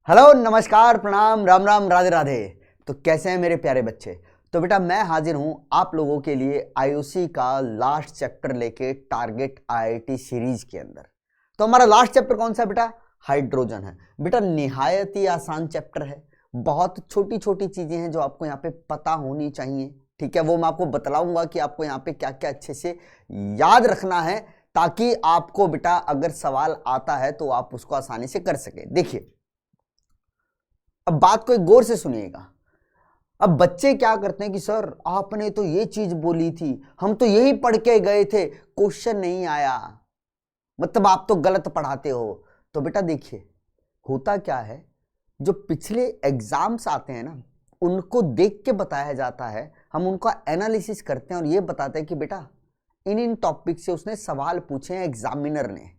Hello, नमस्कार, प्रणाम, राम राम, राधे राधे। तो कैसे हैं मेरे प्यारे बच्चे। तो बेटा मैं हाजिर हूं आप लोगों के लिए आईओसी का लास्ट चैप्टर लेके टारगेट आईआईटी सीरीज के अंदर। तो हमारा लास्ट चैप्टर कौन सा बेटा? हाइड्रोजन है। बेटा निहायत ही आसान चैप्टर है, बहुत छोटी छोटी चीजें हैं जो आपको यहाँ पे पता होनी चाहिए। ठीक है, वो मैं आपको बतलाऊंगा कि आपको यहाँ पे क्या क्या अच्छे से याद रखना है, ताकि आपको बेटा अगर सवाल आता है तो आप उसको आसानी से कर सके। देखिए, अब बात को एक गौर से सुनिएगा। अब बच्चे क्या करते हैं कि सर आपने तो ये चीज बोली थी, हम तो यही पढ़ के गए थे, क्वेश्चन नहीं आया, मतलब आप तो गलत पढ़ाते हो। तो बेटा देखिए, होता क्या है, जो पिछले एग्जाम्स आते हैं ना, उनको देख के बताया जाता है, हम उनका एनालिसिस करते हैं और ये बताते हैं कि बेटा इन इन टॉपिक से उसने सवाल पूछे हैं एग्जामिनर ने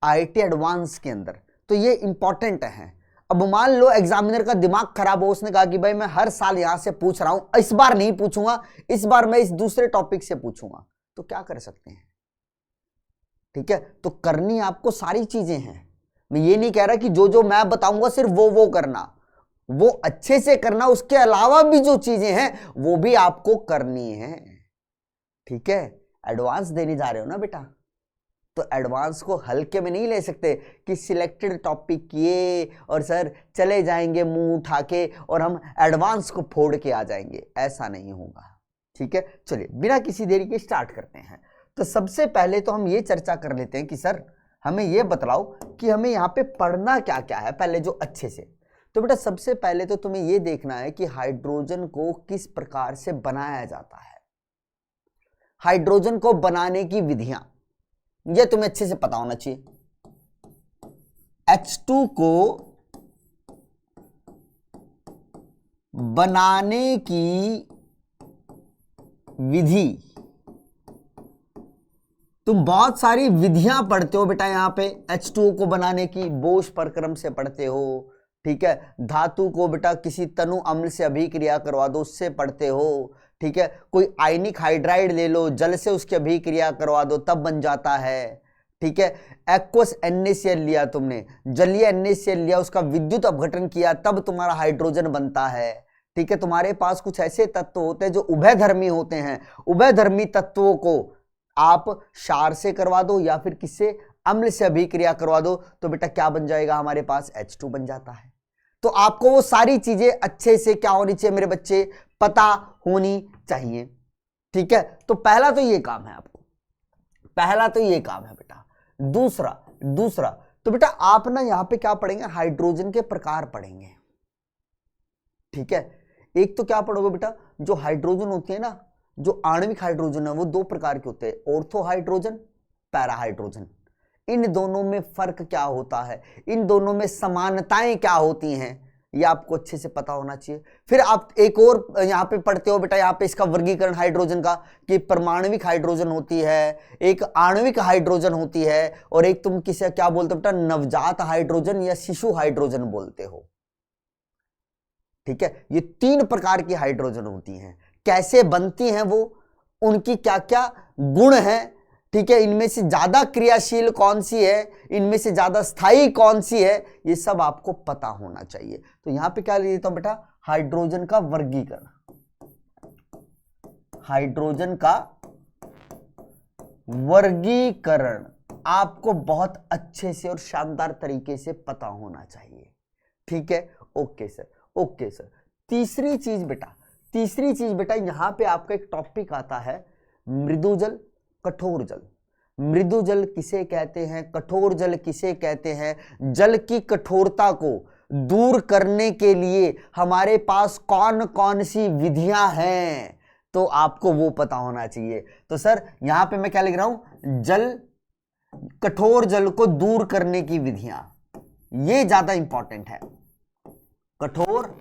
आईआईटी एडवांस के अंदर, तो ये इंपॉर्टेंट है। अब मान लो एग्जामिनर का दिमाग खराब हो, उसने कहा कि भाई मैं हर साल यहां से पूछ रहा हूं, इस बार नहीं पूछूंगा, इस बार मैं इस दूसरे टॉपिक से पूछूंगा, तो क्या कर सकते हैं? ठीक है, तो करनी आपको सारी चीजें हैं। मैं ये नहीं कह रहा कि जो जो मैं बताऊंगा सिर्फ वो करना, वो अच्छे से करना, उसके अलावा भी जो चीजें हैं वो भी आपको करनी है। ठीक है, एडवांस देने जा रहे हो ना बेटा, तो एडवांस को हल्के में नहीं ले सकते कि सिलेक्टेड टॉपिक किए और सर चले जाएंगे मुंह उठा के और हम एडवांस को फोड़ के आ जाएंगे, ऐसा नहीं होगा। ठीक है, चलिए बिना किसी देरी के स्टार्ट करते हैं। तो सबसे पहले तो हम ये चर्चा कर लेते हैं कि सर हमें ये बतलाओ कि हमें यहाँ पे पढ़ना क्या क्या है पहले, जो अच्छे से। तो बेटा सबसे पहले तो तुम्हें ये देखना है कि हाइड्रोजन को किस प्रकार से बनाया जाता है, हाइड्रोजन को बनाने की विधियां, ये तुम्हें अच्छे से पता होना चाहिए। H2 को बनाने की विधि, तुम बहुत सारी विधियां पढ़ते हो बेटा यहाँ पे। H2O को बनाने की बोस प्रक्रम से पढ़ते हो, ठीक है। धातु को बेटा किसी तनु अम्ल से अभिक्रिया करवा दो, उससे पढ़ते हो, ठीक है। कोई आयनिक हाइड्राइड ले लो, जल से उसकी अभिक्रिया करवा दो, तब बन जाता है, ठीक है। एक्वस NaCl लिया तुमने, जलीय NaCl लिया, उसका विद्युत अपघटन किया, तब तुम्हारा हाइड्रोजन बनता है, ठीक है। तुम्हारे पास कुछ ऐसे तत्व होते हैं जो उभयधर्मी होते हैं, उभयधर्मी तत्वों को आप क्षार से करवा दो या फिर किससे, अम्ल से अभिक्रिया करवा दो, तो बेटा क्या बन जाएगा, हमारे पास H2 बन जाता है। तो आपको वो सारी चीजें अच्छे से क्या होनी चाहिए मेरे बच्चे, पता होनी चाहिए, ठीक है। तो पहला तो ये काम है आपको, पहला तो ये काम है बेटा। दूसरा तो बेटा आप ना यहां पे क्या पढ़ेंगे, हाइड्रोजन के प्रकार पढ़ेंगे, ठीक है। एक तो क्या पढ़ोगे बेटा, जो हाइड्रोजन होती है ना, जो आणविक हाइड्रोजन है वो दो प्रकार के होते हैं, ऑर्थो हाइड्रोजन, पैरा हाइड्रोजन। इन दोनों में फर्क क्या होता है, इन दोनों में समानताएं क्या होती हैं, ये आपको अच्छे से पता होना चाहिए। फिर आप एक और यहाँ पे पढ़ते हो बेटा, यहाँ पे इसका वर्गीकरण हाइड्रोजन का, कि परमाणविक हाइड्रोजन होती है, एक आणविक हाइड्रोजन होती है, और एक तुम किसे क्या बोलते हो बेटा, नवजात हाइड्रोजन या शिशु हाइड्रोजन बोलते हो, ठीक है। ये तीन प्रकार की हाइड्रोजन होती हैं, कैसे बनती हैं वो, उनकी क्या क्या गुण है, ठीक है। इनमें से ज्यादा क्रियाशील कौन सी है, इनमें से ज्यादा स्थायी कौन सी है, ये सब आपको पता होना चाहिए। तो यहां पे क्या ले लेता हूं बेटा, हाइड्रोजन का वर्गीकरण, हाइड्रोजन का वर्गीकरण आपको बहुत अच्छे से और शानदार तरीके से पता होना चाहिए, ठीक है। Okay sir, okay sir. तीसरी चीज बेटा यहां पे आपका एक टॉपिक आता है, मृदुजल, कठोर जल। मृदुजल किसे कहते हैं, कठोर जल किसे कहते हैं, जल की कठोरता को दूर करने के लिए हमारे पास कौन कौन सी विधियां हैं, तो आपको वो पता होना चाहिए। तो सर यहां पे मैं क्या लिख रहा हूं, जल, कठोर जल को दूर करने की विधियां, ये ज्यादा इंपॉर्टेंट है। कठोर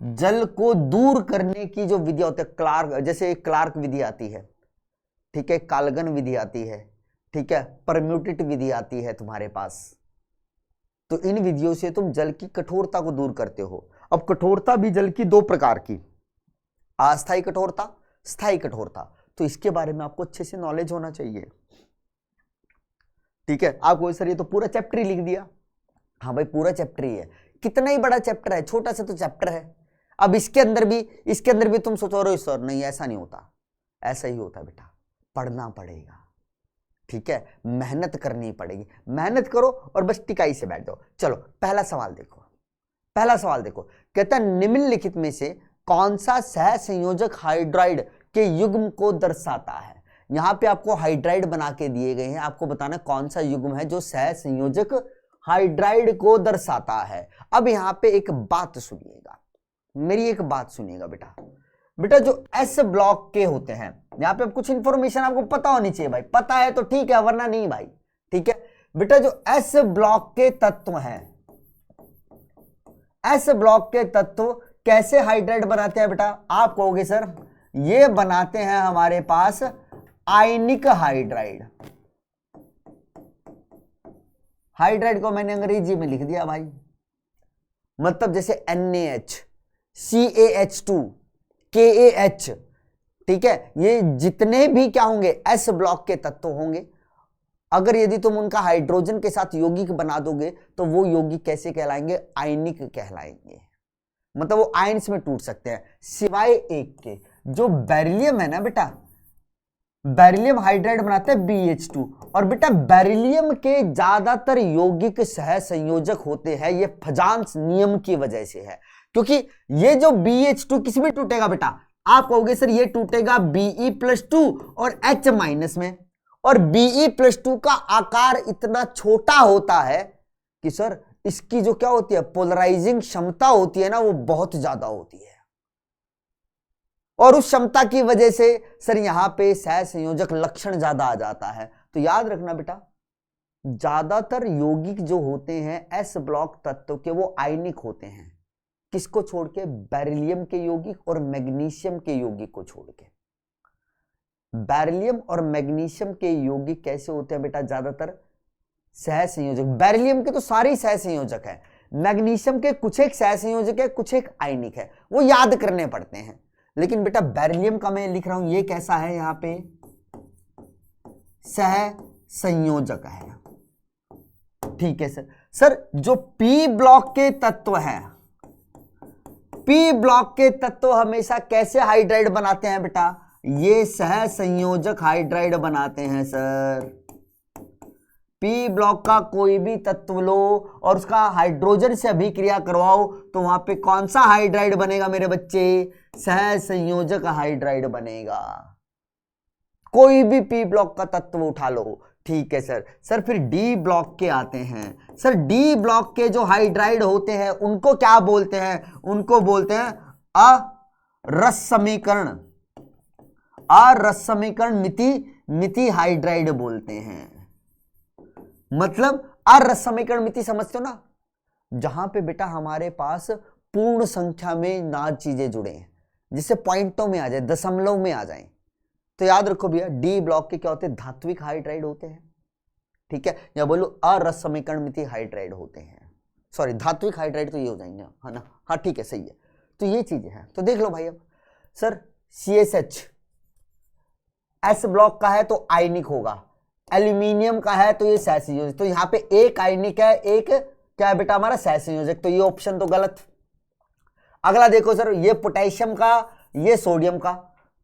जल को दूर करने की जो विधियां होती है, क्लार्क, जैसे क्लार्क विधि आती है, ठीक है, काल्गन विधि आती है, ठीक है, परम्यूटेट विधि आती है तुम्हारे पास। तो इन विधियों से तुम जल की कठोरता को दूर करते हो। अब कठोरता भी जल की दो प्रकार की, अस्थायी कठोरता, स्थायी कठोरता, तो इसके बारे में आपको अच्छे से नॉलेज होना चाहिए, ठीक है। आपको सर ये तो पूरा चैप्टर ही लिख दिया, हाँ भाई पूरा चैप्टर ही है। कितना ही बड़ा चैप्टर है, छोटा सा तो चैप्टर है। अब इसके अंदर भी तुम सोचो रहे सर नहीं ऐसा नहीं होता, ऐसा ही होता बेटा, पढ़ना पड़ेगा, ठीक है, मेहनत करनी पड़ेगी, मेहनत करो और बस टिकाई से बैठ जाओ। चलो पहला सवाल देखो, पहला सवाल देखो, कहता है निम्नलिखित में से कौन सा सहसंयोजक हाइड्राइड के युग्म को दर्शाता है। यहां पे आपको हाइड्राइड बना के दिए गए हैं, आपको बताना कौन सा युग्म है जो सहसंयोजक हाइड्राइड को दर्शाता है। अब यहां पे एक बात सुनिएगा, मेरी एक बात सुनिएगा बेटा, बेटा जो एस ब्लॉक के होते हैं, यहां पे कुछ इंफॉर्मेशन आपको पता होनी चाहिए भाई, पता है तो ठीक है वरना नहीं भाई, ठीक है बेटा। जो एस ब्लॉक के तत्व हैं, एस ब्लॉक के तत्व कैसे हाइड्राइड बनाते हैं बेटा, आप कहोगे सर ये बनाते हैं हमारे पास आयनिक हाइड्राइड। हाइड्राइड को मैंने अंग्रेजी में लिख दिया भाई, मतलब जैसे NaH, CaH2, KaH, ठीक है, ये जितने भी क्या होंगे एस ब्लॉक के तत्व होंगे, अगर यदि तुम उनका हाइड्रोजन के साथ यौगिक बना दोगे तो वो यौगिक कैसे कहलाएंगे, आयनिक कहलाएंगे, मतलब वो आयन्स में टूट सकते हैं, सिवाय एक के, जो बेरिलियम है ना बेटा, बेरिलियम हाइड्राइड बनाते हैं BH2, और बेटा बेरिलियम के ज्यादातर यौगिक सहसंयोजक होते हैं, ये फजांस नियम की वजह से है, क्योंकि ये जो BH2 किस में टूटेगा बेटा, आप कहोगे सर ये टूटेगा Be+2 और H- में, और Be+2 का आकार इतना छोटा होता है कि सर इसकी जो क्या होती है पोलराइजिंग क्षमता होती है ना वो बहुत ज्यादा होती है, और उस क्षमता की वजह से सर यहां पे सहसंयोजक लक्षण ज्यादा आ जाता है। तो याद रखना बेटा ज्यादातर यौगिक जो होते हैं एस ब्लॉक तत्व के वो आयनिक होते हैं, किसको छोड़ के, बेरिलियम के यौगिक और मैग्नीशियम के यौगिक को छोड़ के। बेरिलियम और मैग्नीशियम के यौगिक कैसे होते हैं बेटा, ज्यादातर सहसंयोजक, बेरिलियम के तो सारे ही सहसंयोजक है, मैग्नीशियम के कुछ एक सहसंयोजक है, कुछ एक आयनिक है, वो याद करने पड़ते हैं। लेकिन बेटा बेरिलियम का मैं लिख रहा हूं, ये कैसा है, यहां पे सहसंयोजक है, ठीक है सर। सर जो पी ब्लॉक के तत्व हैं, पी ब्लॉक के तत्व हमेशा कैसे हाइड्राइड बनाते हैं बेटा, ये सहसंयोजक हाइड्राइड बनाते हैं सर। पी ब्लॉक का कोई भी तत्व लो और उसका हाइड्रोजन से अभिक्रिया करवाओ तो वहां पे कौन सा हाइड्राइड बनेगा मेरे बच्चे, सहसंयोजक हाइड्राइड बनेगा। कोई भी पी ब्लॉक का तत्व उठा लो, ठीक है सर। सर फिर डी ब्लॉक के आते हैं, सर डी ब्लॉक के जो हाइड्राइड होते हैं उनको क्या बोलते हैं, उनको बोलते हैं अरस समीकरण, अरस मिति हाइड्राइड बोलते हैं। मतलब अरस समीकरण मिति समझते हो ना, जहां पे बेटा हमारे पास पूर्ण संख्या में ना चीजें जुड़े हैं, जिससे पॉइंटों में आ जाए, दशमलव में आ जाए। तो याद रखो भैया डी ब्लॉक के क्या होते हैं, धात्विक हाइड्राइड होते हैं, ठीक है, या बोलो अरस समीकरण मिति हाइड्राइड होते हैं, सॉरी धात्विक हाइड्राइड तो ये हो जाएंगे, है ना, हाँ ठीक है सही है। तो ये चीजें हैं, तो देख लो भाई। अब सर CSH एस ब्लॉक का है तो आयनिक होगा, एल्यूमिनियम का है तो ये सहसंयोजक, तो यहां पे एक आयनिक है, एक क्या है बेटा हमारा सहसंयोजक, तो ये ऑप्शन तो गलत। अगला देखो सर, ये पोटेशियम का, ये सोडियम का,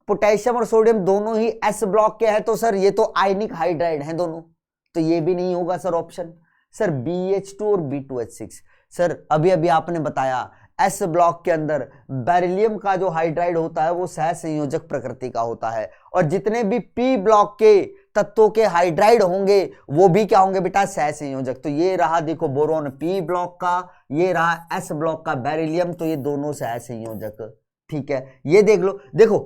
पोटेशियम और सोडियम दोनों ही एस ब्लॉक के हैं, तो सर ये तो आयनिक हाइड्राइड हैं दोनों, तो ये भी नहीं होगा सर ऑप्शन। सर BH2 और B2H6, सर अभी अभी आपने बताया एस ब्लॉक के अंदर बेरिलियम का जो हाइड्राइड होता है वो सहसंयोजक प्रकृति का होता है, और जितने भी पी ब्लॉक के तत्वों के हाइड्राइड होंगे वो भी क्या होंगे बेटा, सहसंयोजक। तो ये रहा देखो बोरोन पी ब्लॉक का, ये रहा एस ब्लॉक का बेरिलियम, तो ये दोनों सहसंयोजक, ठीक है। ये देख लो, देखो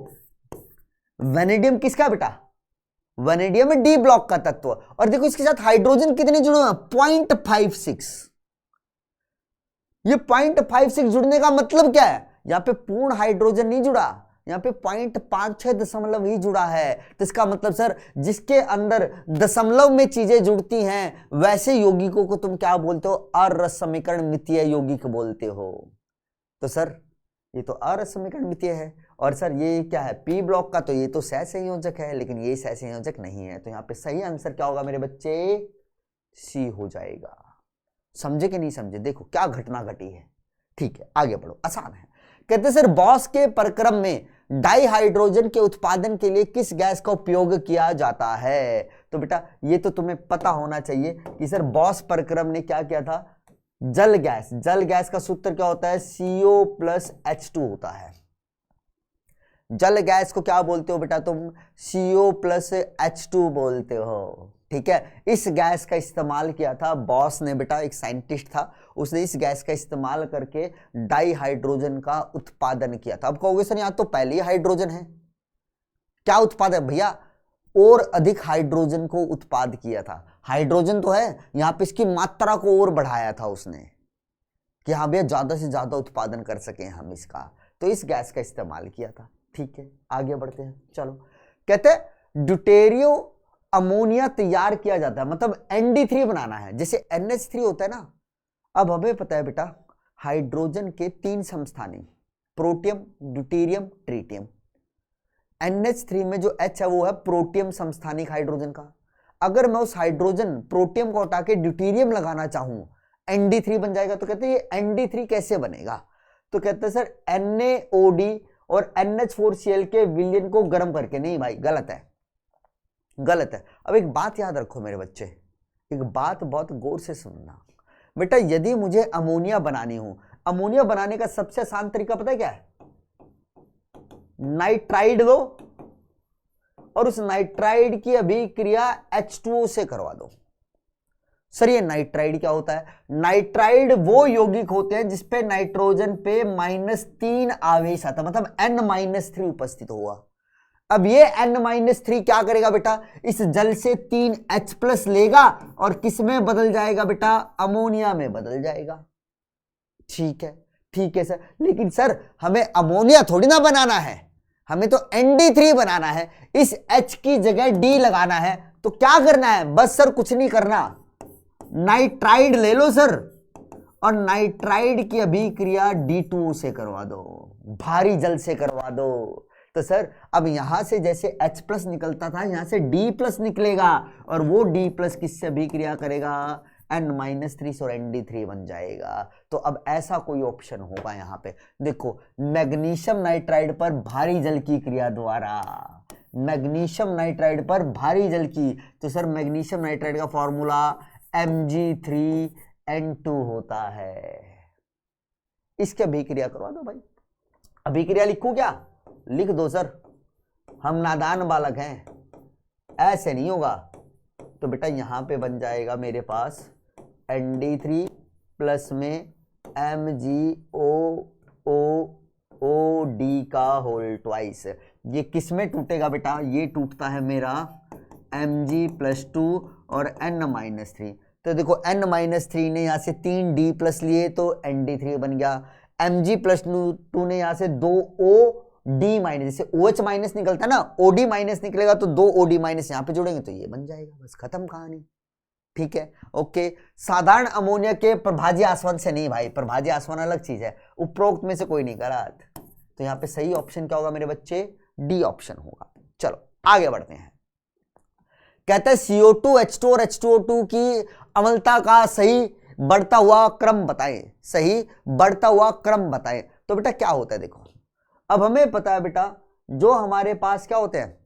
वेनेडियम किसका बेटा, वेनेडियम है डी ब्लॉक का तत्व, और देखो इसके साथ हाइड्रोजन कितने जुड़े हुए हैं, 0.56। ये 0.56 जुड़ने का मतलब क्या है, यहां पे पूर्ण हाइड्रोजन नहीं जुड़ा, यहां पे 0.56 दशमलव ही जुड़ा है। तो इसका मतलब सर जिसके अंदर दशमलव में चीजें जुड़ती हैं वैसे यौगिकों को तुम क्या बोलते हो, अरस समीकरण मितीय यौगिक बोलते हो। तो सर ये तो अरस समीकरण मितीय है, और सर ये क्या है पी ब्लॉक का, तो ये तो सहसंयोजक है, लेकिन ये सहसंयोजक नहीं है। तो यहाँ पे सही आंसर क्या होगा मेरे बच्चे, सी हो जाएगा। समझे कि नहीं समझे? देखो क्या घटना घटी है। ठीक है, आगे बढ़ो, आसान है। कहते सर बॉस के प्रक्रम में डाई हाइड्रोजन के उत्पादन के लिए किस गैस का उपयोग किया जाता है? तो बेटा ये तो तुम्हें पता होना चाहिए कि सर बॉस प्रक्रम ने क्या किया था, जल गैस। जल गैस का सूत्र क्या होता है? CO+H2 होता है। जल गैस को क्या बोलते हो बेटा तुम? CO+H2 बोलते हो। ठीक है, इस गैस का इस्तेमाल किया था बॉस ने बेटा, एक साइंटिस्ट था, उसने इस गैस का इस्तेमाल करके डाई हाइड्रोजन का उत्पादन किया था। अब कहोगे सर यहाँ तो पहले ही हाइड्रोजन है, क्या उत्पादन भैया? और अधिक हाइड्रोजन को उत्पाद किया था। हाइड्रोजन तो है, यहाँ पे इसकी मात्रा को और बढ़ाया था उसने कि हाँ भैया ज्यादा से ज्यादा उत्पादन कर सके हम इसका, तो इस गैस का इस्तेमाल किया था। ठीक है, आगे बढ़ते हैं। चलो, कहते हैं ड्यूटेरियो अमोनिया तैयार किया जाता है, मतलब ND3 बनाना है, जैसे NH3 होता है ना। अब हमें पता है बेटा हाइड्रोजन के 3 समस्थानिक, प्रोटियम, ड्यूटेरियम, ट्रिटियम। NH3 में जो H है वो है प्रोटियम समस्थानिक हाइड्रोजन का। अगर मैं उस हाइड्रोजन प्रोटियम को हटा के ड्यूटेरियम लगाना चाहूं, ND3 बन जाएगा। तो कहते हैं ये ND3 कैसे बनेगा? तो कहते हैं सर NaOD और NH4Cl के विलयन को गर्म करके। नहीं भाई, गलत है, गलत है। अब एक बात याद रखो मेरे बच्चे, एक बात बहुत गौर से सुनना बेटा। यदि मुझे अमोनिया बनानी हो, अमोनिया बनाने का सबसे आसान तरीका पता है क्या है? नाइट्राइड लो और उस नाइट्राइड की अभिक्रिया H2O से करवा दो। सर ये नाइट्राइड क्या होता है? नाइट्राइड वो यौगिक होते हैं जिसपे नाइट्रोजन पे -3 आवेश आता, मतलब N-3 उपस्थित हुआ। अब ये N-3 क्या करेगा बेटा? इस जल से 3H+ लेगा और किस में बदल जाएगा बेटा? अमोनिया में बदल जाएगा। ठीक है, ठीक है सर, लेकिन सर हमें अमोनिया थोड़ी ना बनाना है, हमें तो ND3 बनाना है। इस H की जगह D लगाना है, तो क्या करना है? बस सर कुछ नहीं करना, नाइट्राइड ले लो सर और नाइट्राइड की अभिक्रिया D2O से करवा दो, भारी जल से करवा दो। तो सर अब यहां से जैसे H+ निकलता था, यहां से D+ निकलेगा और वो D+ किससे अभिक्रिया करेगा? N-3 और ND3 बन जाएगा। तो अब ऐसा कोई ऑप्शन होगा यहाँ पे, देखो मैग्नीशियम नाइट्राइड पर भारी जल की क्रिया द्वारा, मैग्नीशियम नाइट्राइड पर भारी जल की। तो सर मैग्नीशियम नाइट्राइड का फॉर्मूला Mg3N2 होता है। इसकी अभिक्रिया करवा दो भाई। अभिक्रिया लिखूं क्या? लिख दो सर, हम नादान बालक हैं, ऐसे नहीं होगा। तो बेटा यहां पे बन जाएगा मेरे पास ND3 प्लस में MgOOD का होल ट्वाइस। ये किस में टूटेगा बेटा? ये टूटता है मेरा Mg+2 और N-3। तो देखो N-3 ने यहाँ से 3D+ लिए तो ND3 बन गया। Mg+2 ने यहाँ से 2OD-, जैसे OH- निकलता है ना, OD- निकलेगा तो 2OD- यहाँ पे जोड़ेंगे तो ये बन जाएगा, बस खत्म कहानी। ठीक है, ओके। साधारण अमोनिया के प्रभाज्य आसवन से नहीं भाई, प्रभाज्य आसवन अलग चीज है, उपरोक्त में से कोई नहीं गलत। तो यहाँ पे सही ऑप्शन क्या होगा मेरे बच्चे? D ऑप्शन होगा। चलो आगे बढ़ते हैं। कहते हैं CO2, H2 और H2O2 की अम्लता का सही बढ़ता हुआ क्रम बताएं, सही बढ़ता हुआ क्रम बताएं। तो बेटा क्या होता है, देखो अब हमें पता है बेटा, जो हमारे पास क्या होते हैं,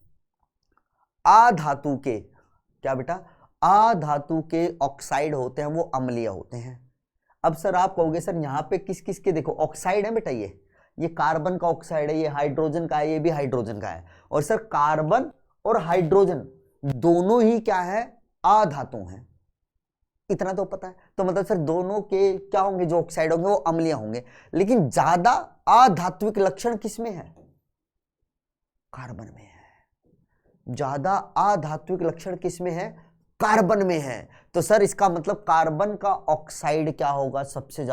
अधातु के, क्या बेटा? अधातु के ऑक्साइड होते हैं, वो अम्लीय होते हैं। अब सर आप कहोगे सर यहाँ पे किस किस के, देखो ऑक्साइड है बेटा, ये कार्बन का ऑक्साइड है, ये हाइड्रोजन का है, ये भी हाइड्रोजन का है। और सर कार्बन और हाइड्रोजन दोनों ही क्या है? अधातु हैं, इतना तो पता है। तो मतलब सर दोनों के क्या होंगे, जो ऑक्साइड होंगे वो अम्लीय होंगे। लेकिन ज्यादा अधात्विक लक्षण किसमें है? कार्बन में है। ज्यादा अधात्विक लक्षण किसमें है? कार्बन में है। तो सर इसका मतलब कार्बन का ऑक्साइड क्या होगा? सबसे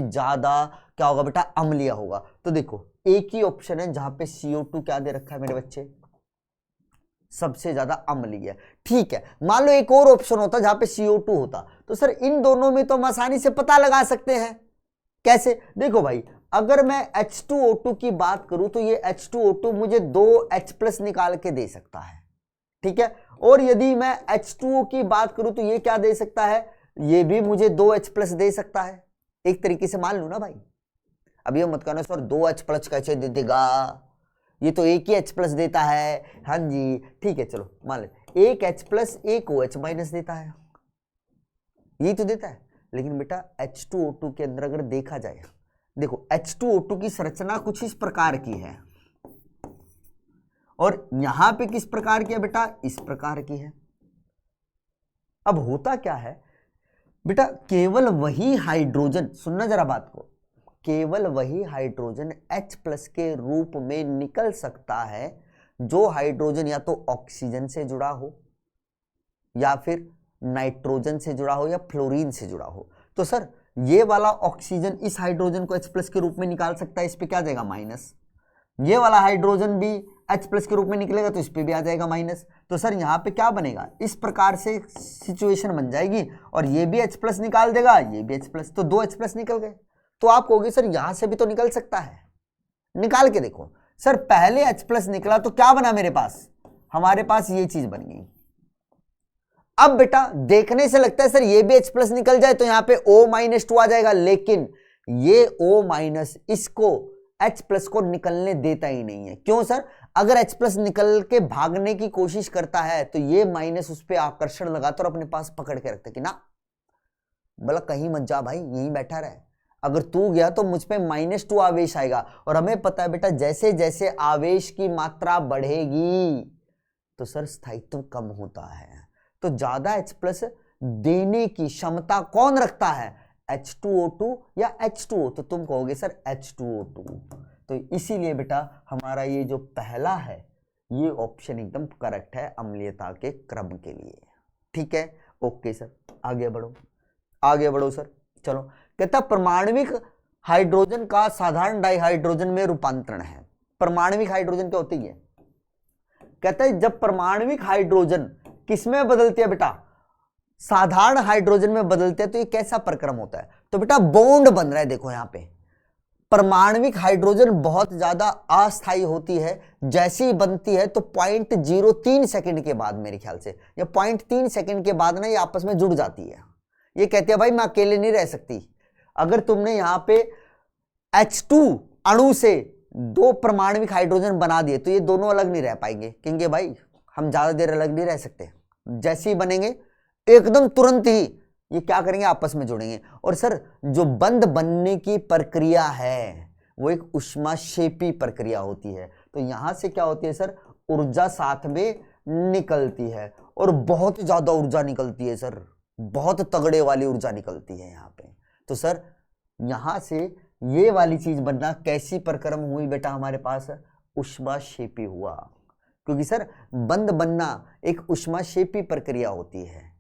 ज्यादा क्या होगा बेटा? अम्लीय होगा। तो देखो एक ही ऑप्शन है जहां पे CO2 क्या दे रखा है मेरे बच्चे? सबसे ज्यादा अम्लीय। ठीक है, मान लो एक और ऑप्शन होता जहां पे CO2 होता, तो सर इन दोनों में तो हम आसानी से पता लगा सकते हैं। कैसे? देखो भाई, अगर मैं H2O2 की बात करूं तो ये H2O2 मुझे 2H+ निकाल के दे सकता है, ठीक है। और यदि मैं H2O की बात करूं तो ये क्या दे सकता है? ये भी मुझे 2H+ दे सकता है, एक तरीके से मान लू ना भाई। अब ये मत कहना सर 2H+ कैसे दे देगा, ये तो एक ही H+ देता है। हाँ जी ठीक है, चलो मान ले एक H+ एक OH- देता है, यही तो देता है। लेकिन बेटा H2O2 के अंदर अगर देखा जाए, देखो H2O2 की संरचना कुछ इस प्रकार की है और यहां पे किस प्रकार की है बेटा, इस प्रकार की है। अब होता क्या है बेटा, केवल वही हाइड्रोजन, सुनना जरा बात को, केवल वही हाइड्रोजन H+ के रूप में निकल सकता है जो हाइड्रोजन या तो ऑक्सीजन से जुड़ा हो या फिर नाइट्रोजन से जुड़ा हो या फ्लोरीन से जुड़ा हो। तो सर ये वाला ऑक्सीजन इस हाइड्रोजन को H+ के रूप में निकाल सकता है, इस पे क्या आ जाएगा माइनस। ये वाला हाइड्रोजन भी H+ के रूप में निकलेगा तो इस पे भी आ जाएगा माइनस। तो सर यहाँ पे क्या बनेगा, इस प्रकार से सिचुएशन बन जाएगी और ये भी H+ निकाल देगा, ये भी H+, तो 2H+ निकल गए। तो आप कहोगे सर यहां से भी तो निकल सकता है, निकाल के देखो। सर पहले H+ निकला तो क्या बना मेरे पास, हमारे पास ये चीज बन गई। अब बेटा देखने से लगता है सर ये भी H+ निकल जाए तो यहां पे O-2 आ जाएगा, लेकिन ये O- इसको H+ को निकलने देता ही नहीं है। क्यों सर, अगर H+ निकल के भागने की कोशिश करता है तो ये माइनस उस पर आकर्षण लगाता और अपने पास पकड़ के रखता कि ना बोला कहीं मत जा भाई, यहीं बैठा रहे, अगर तू गया तो मुझ पे -2 आवेश आएगा। और हमें पता है बेटा जैसे जैसे आवेश की मात्रा बढ़ेगी तो सर स्थायित्व कम होता है। तो ज्यादा H+ देने की क्षमता कौन रखता है, H2O2 या H2O, तो तुम कहोगे सर H2O2। तो इसीलिए बेटा हमारा ये जो पहला है ये ऑप्शन एकदम करेक्ट है अम्लीयता के क्रम के लिए। ठीक है, ओके सर, आगे बढ़ो, आगे बढ़ो सर। चलो, कहता परमाणविक हाइड्रोजन का साधारण डाइहाइड्रोजन में रूपांतरण है। परमाणविक हाइड्रोजन क्या होती है, कहता है जब परमाणविक हाइड्रोजन किसमें बदलती है बेटा, साधारण हाइड्रोजन में बदलते हैं तो ये कैसा प्रक्रम होता है, तो बेटा बॉन्ड बन रहा है। देखो यहां पे परमाणविक हाइड्रोजन बहुत ज्यादा अस्थायी होती है, जैसी ही बनती है तो 0.03 सेकंड के बाद, मेरे ख्याल से या 0.3 सेकंड के बाद ना ये आपस में जुड़ जाती है। ये कहती है भाई मैं अकेले नहीं रह सकती। अगर तुमने यहां पे H2 अणु से 2 परमाणविक हाइड्रोजन बना दिए तो ये दोनों अलग नहीं रह पाएंगे, क्योंकि भाई हम ज्यादा देर अलग नहीं रह सकते। जैसे ही बनेंगे एकदम तुरंत ही ये क्या करेंगे, आपस में जुड़ेंगे। और सर जो बंध बनने की प्रक्रिया है वो एक ऊष्माक्षेपी प्रक्रिया होती है। तो यहां से क्या होती है सर, ऊर्जा साथ में निकलती है और बहुत ज्यादा ऊर्जा निकलती है सर, बहुत तगड़े वाली ऊर्जा निकलती है यहाँ पे। तो सर यहां से ये वाली चीज बनना कैसी प्रक्रम हुई बेटा, हमारे पास ऊष्माक्षेपी हुआ, क्योंकि सर बंध बनना एक ऊष्माक्षेपी प्रक्रिया होती है।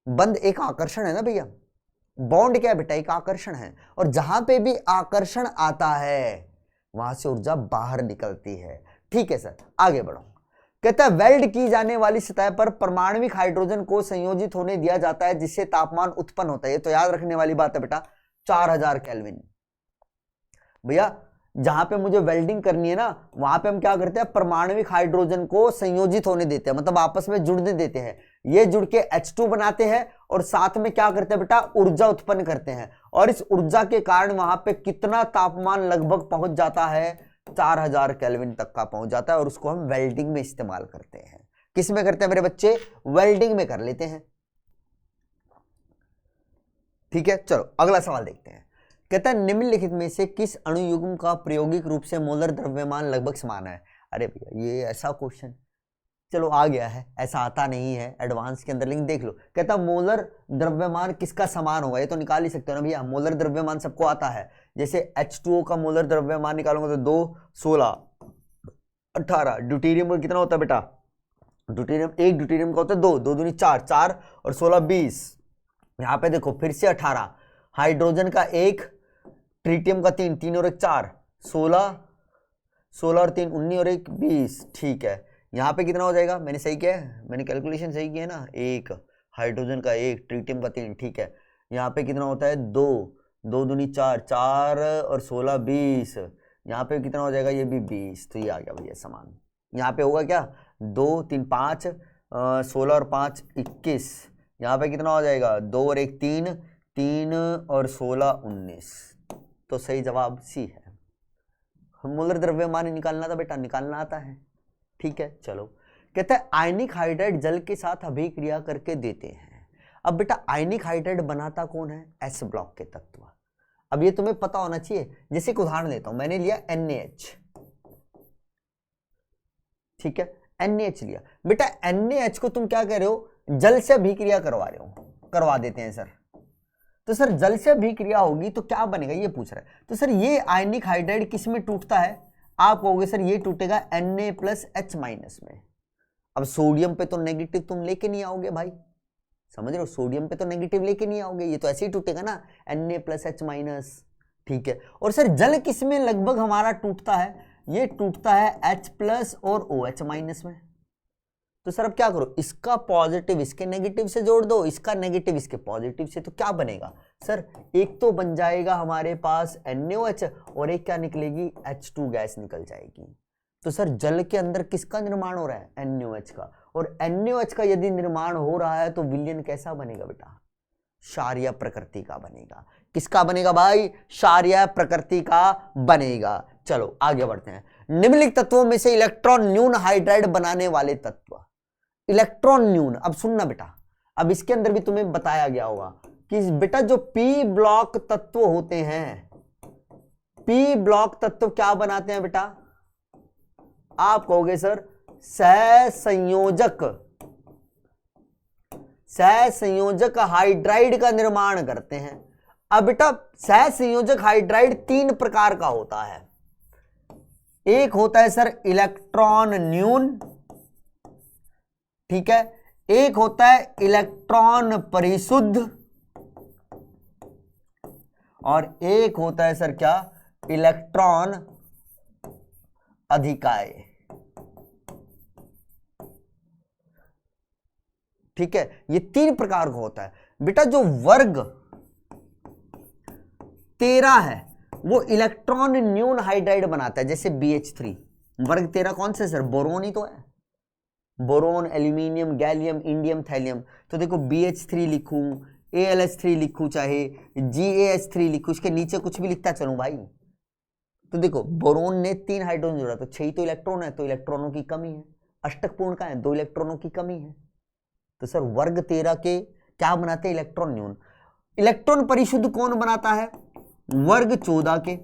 बंध एक आकर्षण है ना भैया, बॉन्ड क्या है बेटा, एक आकर्षण है, और जहां पे भी आकर्षण आता है वहां से ऊर्जा बाहर निकलती है। ठीक है सर, आगे बढ़ो। कहता है वेल्ड की जाने वाली सतह पर परमाणविक हाइड्रोजन को संयोजित होने दिया जाता है जिससे तापमान उत्पन्न होता है। ये तो याद रखने वाली बात है बेटा, 4000 केल्विन। भैया जहां पे मुझे वेल्डिंग करनी है ना वहां पे हम क्या करते हैं, परमाणविक हाइड्रोजन को संयोजित होने देते हैं, मतलब आपस में जुड़ने देते हैं। ये जुड़ के H2 बनाते हैं और साथ में क्या करते हैं बेटा, ऊर्जा उत्पन्न करते हैं। और इस ऊर्जा के कारण वहां पे कितना तापमान लगभग पहुंच जाता है, 4000 केल्विन तक का पहुंच जाता है, और उसको हम वेल्डिंग में इस्तेमाल करते हैं। किस में करते हैं मेरे बच्चे, वेल्डिंग में कर लेते हैं। ठीक है, चलो अगला सवाल देखते हैं। कहता है निम्नलिखित में से किस अणुयुग्म का प्रायोगिक रूप से मोलर द्रव्यमान लगभग समान है। अरे भैया ये ऐसा क्वेश्चन चलो आ गया है, ऐसा आता नहीं है एडवांस के अंदर, लेकिन देख लो। कहता मोलर द्रव्यमान किसका समान होगा, ये तो निकाल ही सकते हो ना भैया, मोलर द्रव्यमान सबको आता है। जैसे H2O का मोलर द्रव्यमान निकालूंगा तो 2, 16, 18। ड्यूटेरियम का कितना होता है बेटा, ड्यूटेरियम एक ड्यूटेरियम का होता है 2, 2 दूनी 4, 4 और 16 20। यहाँ पे देखो फिर से 18, हाइड्रोजन का 1, ट्रिटियम का 3, 3 और 1 4, 16, 16 और 3 19 और 1 20। ठीक है, यहाँ पे कितना हो जाएगा, मैंने सही किया है, मैंने कैलकुलेशन सही किया है ना, 1 हाइड्रोजन का 1, ट्रिटियम का 3। ठीक है, यहाँ पे कितना होता है 2, 2 दूनी 4, 4 और 16 20। यहाँ पे कितना हो जाएगा, ये भी 20। तो ये आ गया भैया समान। यहाँ पे होगा क्या, 2 3 5, 16 और 5 21। यहाँ पे कितना हो जाएगा, 2 और 1 3, 3 और 16 19। तो सही जवाब सी है। मोलर द्रव्यमान निकालना था बेटा, निकालना आता है। ठीक है, चलो। कहता है आयनिक हाइड्राइड जल के साथ अभिक्रिया करके देते हैं। अब बेटा आयनिक हाइड्राइड बनाता कौन है, एस ब्लॉक के तत्व। अब ये तुम्हें पता होना चाहिए। जैसे एक उदाहरण देता हूं, मैंने लिया NaH, ठीक है, NaH लिया। बेटा NaH को तुम क्या कह रहे हो, जल से अभिक्रिया करवा रहे हो, करवा देते हैं सर। तो सर जल से अभिक्रिया होगी तो क्या बनेगा, ये पूछ रहा है। तो सर ये आयनिक हाइड्राइड किस में टूटता है, आप कहोगे सर ये टूटेगा Na+H- में। अब सोडियम पे तो नेगेटिव तुम लेके नहीं आओगे भाई, समझ रहे हो, सोडियम पे तो नेगेटिव लेके नहीं आओगे, ये तो ऐसे ही टूटेगा ना, Na+H-। ठीक है। और सर जल किस में लगभग हमारा टूटता है, ये टूटता है H+ और OH- में। तो सर अब क्या करो, इसका पॉजिटिव इसके नेगेटिव से जोड़ दो, इसका नेगेटिव इसके पॉजिटिव से, तो क्या बनेगा सर, एक तो बन जाएगा हमारे पास NaOH और एक क्या निकलेगी, H2 गैस निकल जाएगी। तो सर जल के अंदर किसका निर्माण हो रहा है, NaOH का। और NaOH का यदि निर्माण हो रहा है तो विलयन कैसा बनेगा बेटा, क्षारीय प्रकृति का बनेगा। किसका बनेगा भाई, क्षारीय प्रकृति का बनेगा। चलो आगे बढ़ते हैं। निम्नलिखित तत्वों में से इलेक्ट्रॉन न्यून हाइड्राइड बनाने वाले तत्व, इलेक्ट्रॉन न्यून। अब सुनना बेटा, अब इसके अंदर भी तुम्हें बताया गया होगा कि बेटा जो पी ब्लॉक तत्व होते हैं, पी ब्लॉक तत्व क्या बनाते हैं बेटा, आप कहोगे सर सहसंयोजक हाइड्राइड का निर्माण करते हैं। अब बेटा सहसंयोजक हाइड्राइड 3 प्रकार का होता है। एक होता है सर इलेक्ट्रॉन न्यून, ठीक है, एक होता है इलेक्ट्रॉन परिशुद्ध, और एक होता है सर क्या, इलेक्ट्रॉन अधिकाय। ठीक है, ये 3 प्रकार का होता है बेटा। जो वर्ग 13 है वो इलेक्ट्रॉन न्यून हाइड्राइड बनाता है, जैसे BH3। वर्ग 13 कौन से सर, बोरोन ही तो है, boron, aluminium, gallium, indium, thallium. तो देखो BH3 लिखूं, ALH3 लिखूं, चाहे GAH3 लिखूं, इसके नीचे कुछ भी लिखता चलूं भाई। तो देखो बोरोन ने 3 हाइड्रोजन जोड़ा तो 6 ही तो इलेक्ट्रॉन है, तो इलेक्ट्रॉनों की कमी है। अष्टक पूर्ण का है, 2 इलेक्ट्रॉनों की कमी है। तो सर वर्ग 13 के क्या बनाते हैं, इलेक्ट्रॉन न्यून। इलेक्ट्रॉन परिशुद्ध कौन बनाता है, वर्ग 14 के।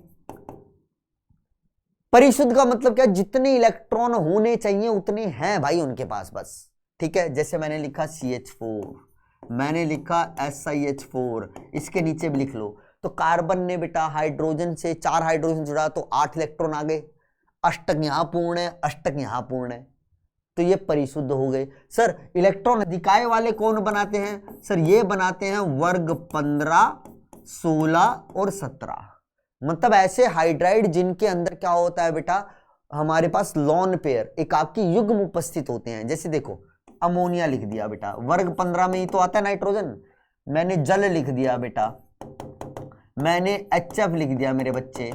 परिशुद्ध का मतलब क्या, जितने इलेक्ट्रॉन होने चाहिए उतने हैं भाई उनके पास बस। ठीक है, जैसे मैंने लिखा CH4, मैंने लिखा SiH4, इसके नीचे भी लिख लो। तो कार्बन ने बेटा हाइड्रोजन से 4 हाइड्रोजन जुड़ा तो 8 इलेक्ट्रॉन आ गए, अष्टक यहां पूर्ण है, अष्टक यहां पूर्ण है, तो ये परिशुद्ध हो गए। सर इलेक्ट्रॉन अधिकाय वाले कौन बनाते हैं, सर ये बनाते हैं वर्ग 15, 16 और 17। मतलब ऐसे हाइड्राइड जिनके अंदर क्या होता है बेटा, हमारे पास लॉन पेयर, एकाकी युग्म उपस्थित होते हैं। जैसे देखो अमोनिया लिख दिया बेटा, वर्ग 15 में ही तो आता है नाइट्रोजन। मैंने जल लिख दिया बेटा, मैंने HF लिख दिया मेरे बच्चे।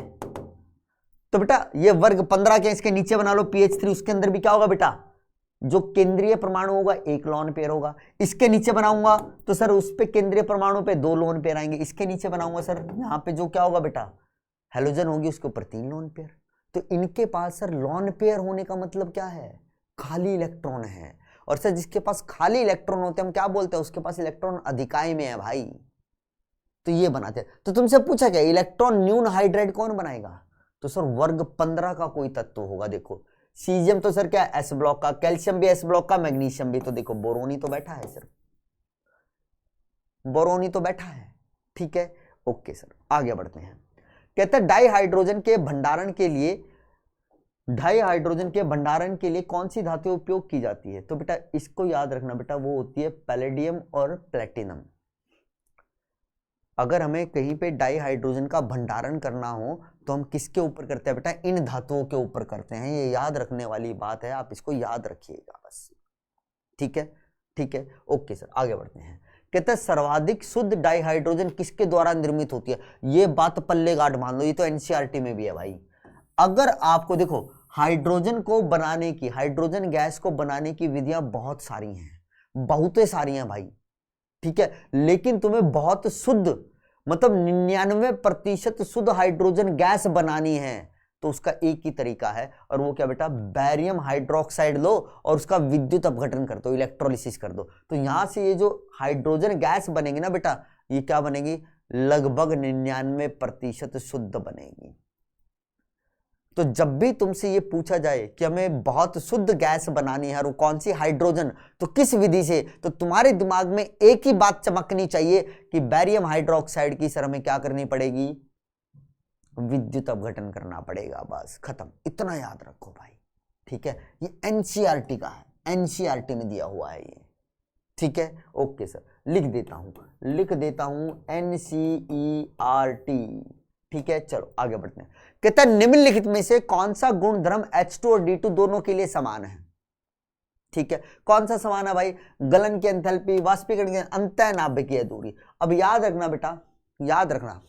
तो बेटा ये वर्ग 15 के, इसके नीचे बना लो PH3, उसके अंदर भी क्या होगा बेटा, जो केंद्रीय परमाणु होगा एक लोन पेयर होगा। इसके नीचे बनाऊंगा तो सर उस पे केंद्रीय परमाणु पे 2 लोन पेयर आएंगे। इसके नीचे बनाऊंगा सर यहाँ पे जो क्या होगा बेटा, हेलोजन होगी, उसके ऊपर 3 लोन पेयर। तो इनके पास सर लोन पेयर होने का मतलब क्या है, खाली इलेक्ट्रॉन है। और सर जिसके पास खाली इलेक्ट्रॉन होते हैं हम क्या बोलते हैं, उसके पास इलेक्ट्रॉन अधिकाय में है भाई। तो ये बनाते हैं। तो तुमसे पूछा क्या इलेक्ट्रॉन न्यून हाइड्राइड कौन बनाएगा, तो सर वर्ग 15 का कोई तत्व होगा। देखो सीजियम तो सर क्या S ब्लॉक का, कैल्शियम भी S ब्लॉक का, मैग्नीशियम भी। तो देखो बोरोन ही तो बैठा है सर, बोरोन ही तो बैठा है। ठीक है, ओके सर आगे बढ़ते हैं। कहते हैं डाई हाइड्रोजन के भंडारण के लिए कौन सी धातु उपयोग की जाती है। तो बेटा इसको याद रखना बेटा, वो होती है पैलेडियम और प्लेटिनम। अगर हमें कहीं पे डाई हाइड्रोजन का भंडारण करना हो तो हम किसके ऊपर करते हैं बेटा, इन धातुओं के ऊपर करते हैं। ये याद रखने वाली बात है, आप इसको याद रखिएगा बस। ठीक है, ठीक है, ओके सर आगे बढ़ते हैं। कहते हैं सर्वाधिक शुद्ध डाई हाइड्रोजन किसके द्वारा निर्मित होती है। ये बात पल्ले गांठ मान लो, ये तो NCERT में भी है भाई। अगर आपको देखो हाइड्रोजन को बनाने की, हाइड्रोजन गैस को बनाने की विधियां बहुत सारी हैं, बहुते सारी हैं भाई। ठीक है, लेकिन तुम्हें बहुत शुद्ध मतलब 99% शुद्ध हाइड्रोजन गैस बनानी है तो उसका एक ही तरीका है, और वो क्या बेटा, बैरियम हाइड्रोक्साइड लो और उसका विद्युत अपघटन कर दो, इलेक्ट्रोलिसिस कर दो। तो यहां से ये जो हाइड्रोजन गैस बनेगी ना बेटा, ये क्या बनेगी, लगभग 99% शुद्ध बनेगी। तो जब भी तुमसे ये पूछा जाए कि हमें बहुत शुद्ध गैस बनानी है और वो कौन सी, हाइड्रोजन, तो किस विधि से, तो तुम्हारे दिमाग में एक ही बात चमकनी चाहिए कि बैरियम हाइड्रोक्साइड की सर हमें क्या करनी पड़ेगी, विद्युत अपघटन करना पड़ेगा, बस खत्म, इतना याद रखो भाई। ठीक है, ये एनसीईआरटी का है, एनसीईआरटी में दिया हुआ है ये। ठीक है, ओके सर, लिख देता हूं एनसीईआरटी। ठीक है, चलो आगे बढ़ते हैं। कहता है निम्नलिखित में से कौन सा गुणधर्म H2 और D2 दोनों के लिए समान है। ठीक है, कौन सा समान है भाई, गलन की एंथैल्पी, वाष्पीकरण की अंतःनाभिकीय दूरी। अब याद रखना बेटा, याद रखना,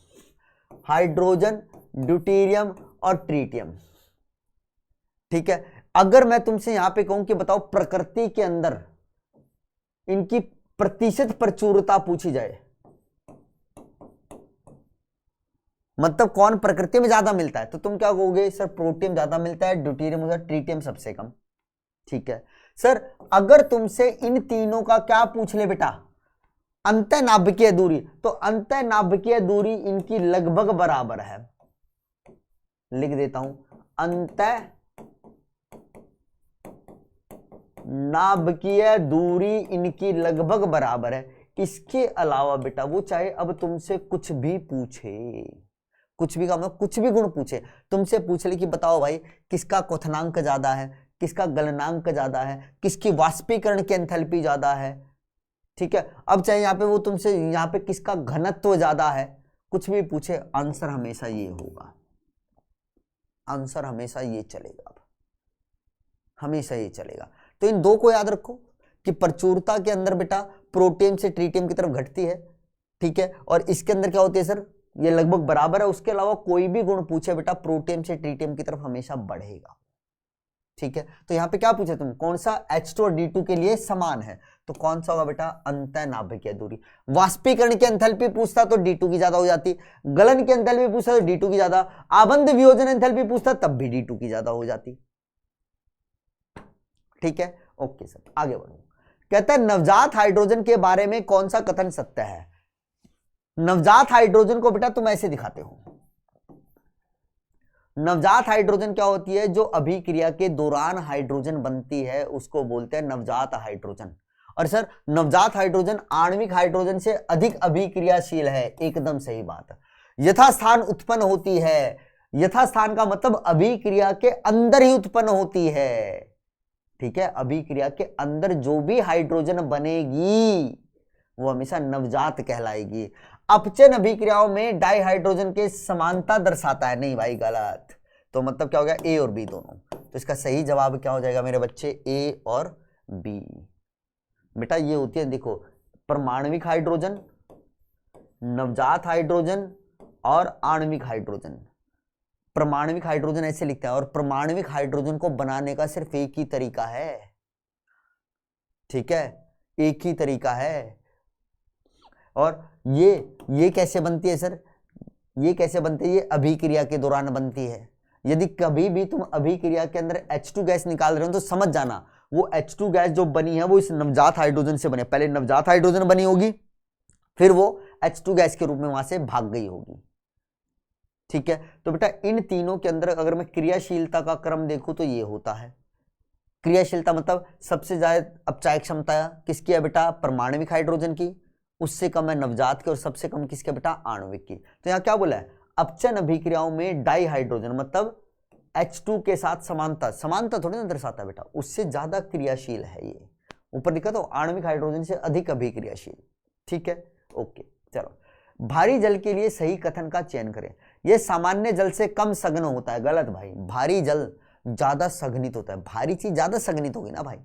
हाइड्रोजन, ड्यूटेरियम और ट्रीटियम। ठीक है, अगर मैं तुमसे यहां पे कहूं कि बताओ प्रकृति के अंदर इनकी प्रतिशत प्रचुरता पूछी जाए, मतलब कौन प्रकृति में ज्यादा मिलता है, तो तुम क्या कहोगे, सर प्रोटियम ज्यादा मिलता है, ड्यूटेरियम होता है, ट्रीटियम सबसे कम। ठीक है सर, अगर तुमसे इन तीनों का क्या पूछ ले बेटा, अंतःनाभिकीय दूरी, तो अंतःनाभिकीय दूरी इनकी लगभग बराबर है। लिख देता हूं, अंतःनाभिकीय दूरी इनकी लगभग बराबर है। इसके अलावा बेटा वो चाहे अब तुमसे कुछ भी पूछे, कुछ भी का मतलब कुछ भी गुण पूछे, तुमसे पूछ ले कि बताओ भाई किसका क्वथनांक ज्यादा है, किसका गलनांक ज्यादा है, किसकी वाष्पीकरण की एंथैल्पी ज्यादा है। ठीक है, अब चाहे यहाँ पे वो तुमसे यहाँ पे किसका घनत्व ज्यादा है, कुछ भी पूछे, आंसर हमेशा ये होगा, आंसर हमेशा ये चलेगा, अब हमेशा ये चलेगा। तो इन दो को याद रखो कि प्रचुरता के अंदर बेटा प्रोटियम से ट्रीटियम की तरफ घटती है। ठीक है, और इसके अंदर क्या होती है सर, ये लगभग बराबर है। उसके अलावा कोई भी गुण पूछे बेटा प्रोटियम से ट्रीटियम की तरफ हमेशा बढ़ेगा। ठीक है, तो यहाँ पे क्या पूछे तुम, कौन सा H2 और D2 के लिए समान है, तो कौन सा होगा बेटा, अंतःनाभिकीय दूरी। वाष्पीकरण की एंथैल्पी पूछता तो D2 की ज्यादा हो जाती, गलन की एंथैल्पी पूछता तो D2 की ज्यादा, आबंध वियोजन एंथैल्पी पूछता तब भी D2 की ज्यादा हो जाती। ठीक है, ओके सर, आगे बढ़ो। कहता है नवजात हाइड्रोजन के बारे में कौन सा कथन सत्य है। नवजात हाइड्रोजन को बेटा तुम ऐसे दिखाते हो, नवजात हाइड्रोजन क्या होती है, जो अभिक्रिया के दौरान हाइड्रोजन बनती है उसको बोलते हैं नवजात हाइड्रोजन। और सर नवजात हाइड्रोजन आणविक हाइड्रोजन से अधिक अभिक्रियाशील है, एकदम सही बात। यथास्थान उत्पन्न होती है, यथास्थान का मतलब अभिक्रिया के अंदर ही उत्पन्न होती है। ठीक है, अभिक्रिया के अंदर जो भी हाइड्रोजन बनेगी वो हमेशा नवजात कहलाएगी। अपचयन अभिक्रियाओं में डाइहाइड्रोजन के समानता दर्शाता है, नहीं भाई गलत। तो मतलब क्या हो गया, ए और बी दोनों। तो इसका सही जवाब क्या हो जाएगा मेरे बच्चे, ए और बी। बेटा ये होती है देखो, परमाणविक हाइड्रोजन, नवजात हाइड्रोजन और आणविक हाइड्रोजन। परमाणविक हाइड्रोजन ऐसे लिखते हैं, और परमाणविक हाइड्रोजन को बनाने का सिर्फ एक ही तरीका है। ठीक है, एक ही तरीका है। और ये कैसे बनती है सर, ये कैसे बनती है, ये अभिक्रिया के दौरान बनती है। यदि कभी भी तुम अभिक्रिया के अंदर H2 गैस निकाल रहे हो तो समझ जाना वो H2 गैस जो बनी है वो इस नवजात हाइड्रोजन से बने, पहले नवजात हाइड्रोजन बनी होगी, फिर वो H2 गैस के रूप में वहां से भाग गई होगी। ठीक है, तो बेटा इन तीनों के अंदर अगर मैं क्रियाशीलता का क्रम देखूं तो ये होता है। क्रियाशीलता मतलब सबसे ज्यादा अपचायक क्षमता किसकी है बेटा, परमाणविक हाइड्रोजन की, उससे कम है नवजात की, और सबसे कम किसके बेटा, आणविक की। तो यहाँ क्या बोला है, अपचयन अभिक्रियाओं में डाइहाइड्रोजन मतलब H2 के साथ समानता, समानता थोड़ी ना दर्शाता है बेटा, उससे ज्यादा क्रियाशील है ये। ऊपर लिखा तो आणविक हाइड्रोजन से अधिक अभिक्रियाशील। ठीक है, ओके चलो। भारी जल के लिए सही कथन का चयन करें। यह सामान्य जल से कम सघन होता है, गलत भाई, भारी जल ज्यादा सघनित होता है, भारी चीज ज्यादा सघनित होगी ना भाई।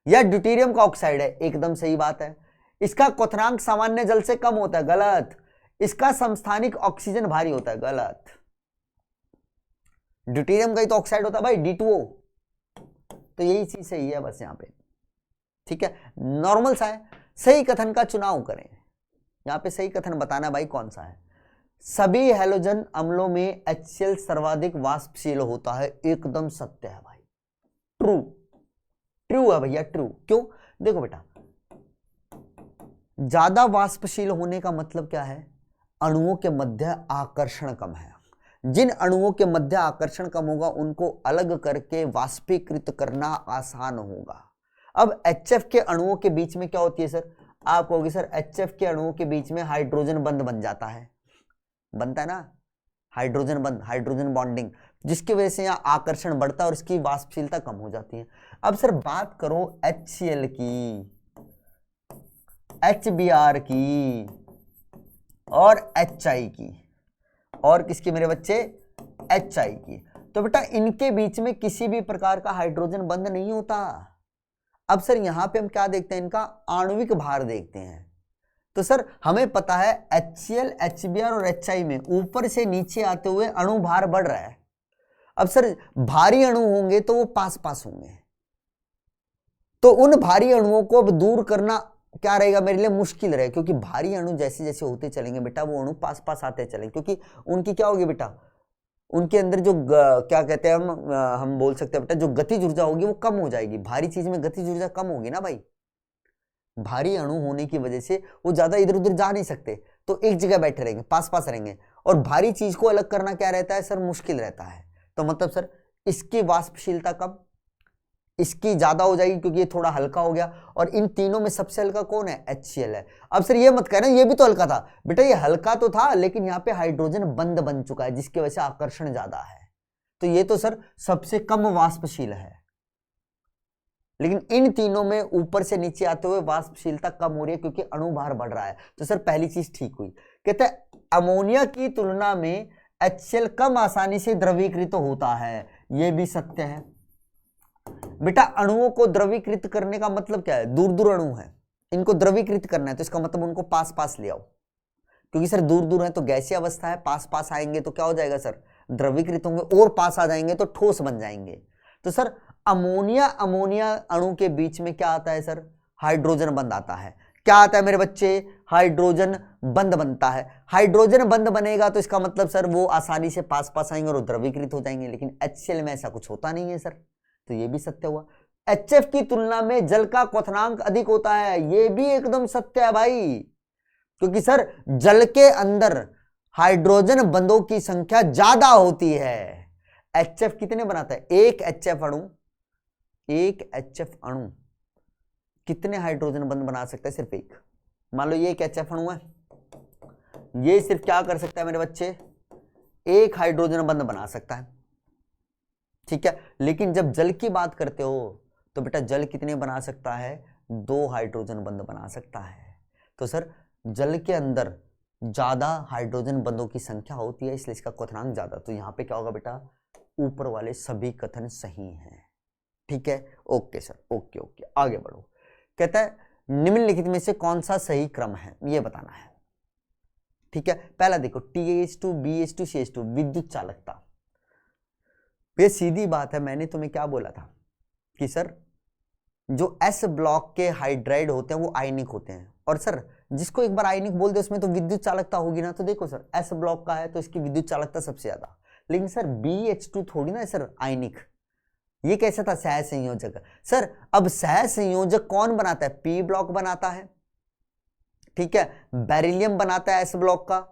यह ड्यूटेरियम का ऑक्साइड है, एकदम सही बात है। इसका क्वथनांक सामान्य जल से कम होता है, गलत। इसका समस्थानिक ऑक्सीजन भारी होता है, गलत। ड्यूटेरियम का ही तो ऑक्साइड होता है भाई, D2O। तो यही चीज सही है बस यहाँ पे। ठीक है, नॉर्मल सा है। सही कथन का चुनाव करें। यहां पे सही कथन बताना भाई कौन सा है। सभी हैलोजन अम्लों में HCl सर्वाधिक वाष्पशील होता है। एकदम सत्य है भाई, ट्रू, ट्रू है भैया, ट्रू। क्यों? देखो बेटा, ज्यादा वाष्पशील होने का मतलब क्या है? अणुओं के मध्य आकर्षण कम है। जिन अणुओं के मध्य आकर्षण कम होगा उनको अलग करके वाष्पीकृत करना आसान होगा। अब HF के अणुओं के बीच में क्या होती है सर? आप कहोगे सर HF के अणुओं के बीच में हाइड्रोजन बंध बन जाता है, बनता है ना, हाइड्रोजन बंध, हाइड्रोजन बॉन्डिंग, जिसकी वजह से यहाँ आकर्षण बढ़ता है और इसकी वाष्पशीलता कम हो जाती है। अब सर बात करो HCl की, HBr की और HI की, और किसकी मेरे बच्चे? HI की। तो बेटा इनके बीच में किसी भी प्रकार का हाइड्रोजन बंध नहीं होता। अब सर यहां पे हम क्या देखते हैं? इनका आणविक भार देखते हैं। तो सर हमें पता है HCl, HBr और HI में ऊपर से नीचे आते हुए अणु भार बढ़ रहा है। अब सर भारी अणु होंगे तो वो पास पास होंगे, तो उन भारी अणुओं को अब दूर करना क्या रहेगा मेरे लिए? मुश्किल रहेगा, क्योंकि भारी अणु जैसे जैसे होते चलेंगे बेटा वो अणु पास पास आते चलेंगे, क्योंकि उनकी क्या होगी बेटा, उनके अंदर जो क्या कहते हैं हम बोल सकते हैं बेटा, जो गतिज ऊर्जा होगी वो कम हो जाएगी। भारी चीज में गतिज ऊर्जा कम होगी ना भाई, भारी अणु होने की वजह से वो ज्यादा इधर उधर जा नहीं सकते, तो एक जगह बैठे रहेंगे, पास पास रहेंगे, और भारी चीज को अलग करना क्या रहता है सर? मुश्किल रहता है। तो मतलब सर इसकी वाष्पशीलता कम, इसकी ज्यादा हो जाएगी क्योंकि ये थोड़ा हल्का हो गया, और इन तीनों में सबसे हल्का कौन है? HCl है। अब सर ये मत कहना ये भी तो हल्का था बेटा, ये हल्का तो था लेकिन यहाँ पे हाइड्रोजन बंध बन चुका है जिसकी वजह से आकर्षण ज्यादा है, तो ये तो सर सबसे कम वाष्पशील है। लेकिन इन तीनों में ऊपर से नीचे आते हुए वाष्पशीलता कम हो रही है क्योंकि अणु भार बढ़ रहा है। तो सर पहली चीज ठीक हुई। कहते हैं अमोनिया की तुलना में HCl कम आसानी से द्रवीकृत होता है, ये भी सत्य है। बेटा अणुओं को द्रवीकृत करने का मतलब क्या है? दूर दूर अणु है, इनको द्रवीकृत करना है, तो इसका मतलब उनको पास पास ले आओ, क्योंकि सर दूर दूर है तो गैसीय अवस्था है, पास पास आएंगे तो क्या हो जाएगा सर? द्रवीकृत होंगे, और पास आ जाएंगे तो ठोस बन जाएंगे। तो सर अमोनिया अणु के बीच में क्या आता है सर? हाइड्रोजन बंध आता है। क्या आता है मेरे बच्चे? हाइड्रोजन बंध बनता है। हाइड्रोजन बंध बनेगा तो इसका मतलब सर वो आसानी से पास पास आएंगे और द्रवीकृत हो जाएंगे, लेकिन HCl में ऐसा कुछ होता नहीं है सर, तो ये भी सत्य हुआ। HF की तुलना में जल का क्वथनांक अधिक होता है, ये भी एकदम सत्य है भाई, क्योंकि सर जल के अंदर हाइड्रोजन बंधों की संख्या ज्यादा होती है। HF कितने बनाता है? एक HF अणु कितने हाइड्रोजन बंध बना सकता है? सिर्फ एक। मान लो ये एक HF अणु है, ये सिर्फ क्या कर सकता है मेरे बच्चे? एक हाइड्रोजन बंध बना सकता है, ठीक है। लेकिन जब जल की बात करते हो तो बेटा जल कितने बना सकता है? 2 हाइड्रोजन बंध बना सकता है। तो सर जल के अंदर ज्यादा हाइड्रोजन बंधों की संख्या होती है, इसलिए इसका क्वथनांक ज्यादा। तो यहां पे क्या होगा बेटा? ऊपर वाले सभी कथन सही हैं, ठीक है। ओके सर, ओके ओके, आगे बढ़ो। कहता है निम्नलिखित में से कौन सा सही क्रम है, ये बताना है, ठीक है। पहला देखो TH2 BH2 CH2 विद्युत चालकता। ये सीधी बात है, मैंने तुम्हें क्या बोला था कि सर जो S ब्लॉक के हाइड्राइड होते हैं वो आयनिक होते हैं, और सर जिसको एक बार आयनिक बोल दे उसमें तो विद्युत चालकता होगी ना। तो देखो सर S ब्लॉक का है तो इसकी विद्युत चालकता सबसे ज्यादा, लेकिन सर BH2 थोड़ी ना है सर आयनिक, ये कैसा था? सह संयोजक। सर अब सह संयोजक कौन बनाता है? P ब्लॉक बनाता है, ठीक है। बेरिलियम बनाता है S ब्लॉक का,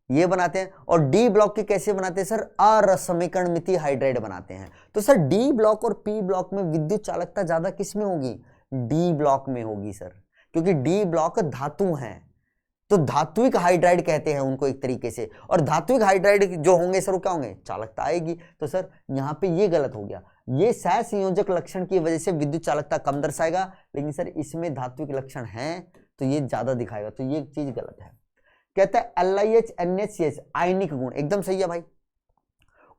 ये बनाते हैं। और डी ब्लॉक के कैसे बनाते हैं सर? असमीकरणमिति हाइड्राइड बनाते हैं। तो सर डी ब्लॉक और पी ब्लॉक में विद्युत चालकता ज्यादा किस में होगी? डी ब्लॉक में होगी सर, क्योंकि डी ब्लॉक धातु हैं, तो धात्विक हाइड्राइड कहते हैं उनको एक तरीके से, और धात्विक हाइड्राइड जो होंगे सर वो क्या होंगे? चालकता आएगी। तो सर यहाँ पे ये गलत हो गया, ये सहसंयोजक लक्षण की वजह से विद्युत चालकता कम दर्शाएगा, लेकिन सर इसमें धात्विक लक्षण है तो ये ज्यादा दिखाएगा, तो ये चीज गलत है। कहता है LiH NH आयनिक गुण, एकदम सही है भाई।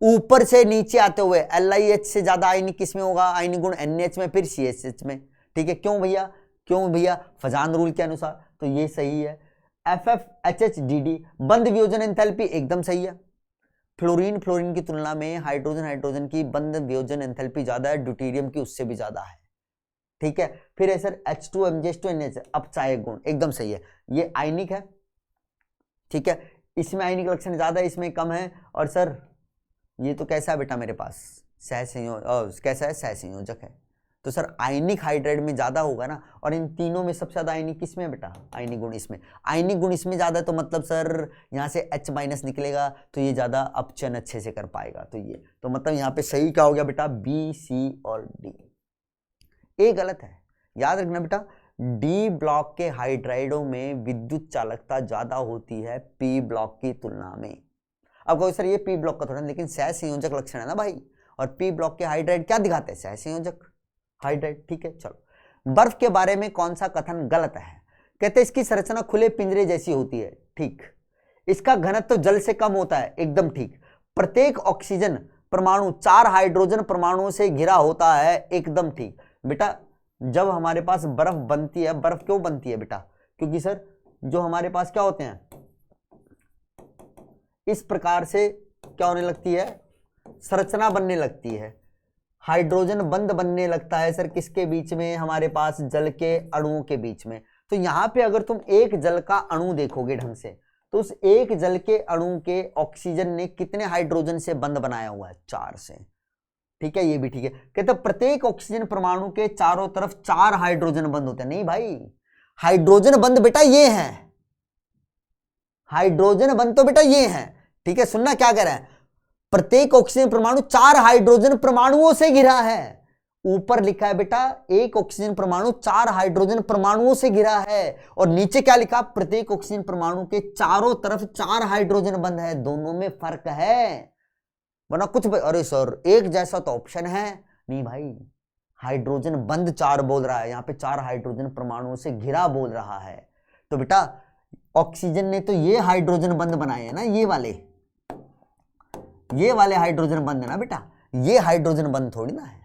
ऊपर से नीचे आते हुए LiH से ज्यादा आयनिक किसमें होगा? आयनिक गुण NH में, फिर CH में, ठीक है। क्यों भैया? क्यों भैया? फजान रूल के अनुसार, तो ये सही है। FFHHDD बंध वियोजन एंथैल्पी एकदम सही है। फ्लोरीन की तुलना में हाइड्रोजन की बंध वियोजन एंथैल्पी ज्यादा है, ड्यूटेरियम की उससे भी ज्यादा है, ठीक है। फिर है सर H2 MgS2 NH, अपचायक गुण, एकदम सही है। ये आयनिक है, ठीक है, इसमें आयनिक लक्षण ज्यादा है, इसमें कम है। और सर ये तो कैसा है बेटा मेरे पास, सहसंयोजक, कैसा है, सहसंयोजक है। तो सर आयनिक हाइड्राइड में ज्यादा होगा ना, और इन तीनों में सबसे ज्यादा आयनिक किसमें है बेटा, आयनिक गुण इसमें, आयनिक गुण इसमें ज्यादा है, तो मतलब सर यहाँ से H- निकलेगा, तो ये ज्यादा अपचयन अच्छे से कर पाएगा। तो ये तो मतलब यहाँ पे सही क्या हो गया बेटा, B, C और D। ए गलत है, याद रखना बेटा, डी ब्लॉक के हाइड्राइडों में विद्युत चालकता ज्यादा होती है पी ब्लॉक की तुलना में। अब कहो सर ये पी ब्लॉक का थोड़ा, लेकिन सहसंयोजक लक्षण है ना भाई, और पी ब्लॉक के हाइड्राइड क्या दिखाते हैं, सहसंयोजक हाइड्राइड, ठीक है। चलो, बर्फ के बारे में कौन सा कथन गलत है, कहते हैं इसकी संरचना खुले पिंजरे जैसी होती है, ठीक। इसका घनत्व तो जल से कम होता है, एकदम ठीक। प्रत्येक ऑक्सीजन परमाणु 4 हाइड्रोजन परमाणुओं से घिरा होता है, एकदम ठीक। बेटा जब हमारे पास बर्फ बनती है, बर्फ क्यों बनती है बेटा, क्योंकि सर जो हमारे पास क्या होते हैं, इस प्रकार से क्या होने लगती है, संरचना बनने लगती है, हाइड्रोजन बंध बनने लगता है सर, किसके बीच में, हमारे पास जल के अणुओं के बीच में। तो यहां पे अगर तुम एक जल का अणु देखोगे ढंग से, तो उस एक जल के अणु के ऑक्सीजन ने कितने हाइड्रोजन से बंध बनाया हुआ है, 4 से, ठीक है। ये भी ठीक है, कहते प्रत्येक ऑक्सीजन परमाणु के चारों तरफ 4 हाइड्रोजन बंध होते हैं, नहीं भाई, हाइड्रोजन बंध बेटा ये है, हाइड्रोजन बंध तो बेटा ये है, ठीक है। सुनना क्या कह रहा है, प्रत्येक ऑक्सीजन परमाणु 4 हाइड्रोजन परमाणुओं से घिरा है, ऊपर लिखा है बेटा एक ऑक्सीजन परमाणु 4 हाइड्रोजन परमाणुओं से घिरा है, और नीचे क्या लिखा, प्रत्येक ऑक्सीजन परमाणु के चारों तरफ 4 हाइड्रोजन बंध है, दोनों में फर्क है, वरना कुछ, अरे सर एक जैसा तो ऑप्शन है नहीं भाई, हाइड्रोजन बंध 4 बोल रहा है, यहां पे 4 हाइड्रोजन परमाणुओं से घिरा बोल रहा है। तो बेटा ऑक्सीजन ने तो ये हाइड्रोजन बंध बनाए हैं ना, ये वाले हाइड्रोजन बंध है ना बेटा, ये हाइड्रोजन बंध थोड़ी ना है,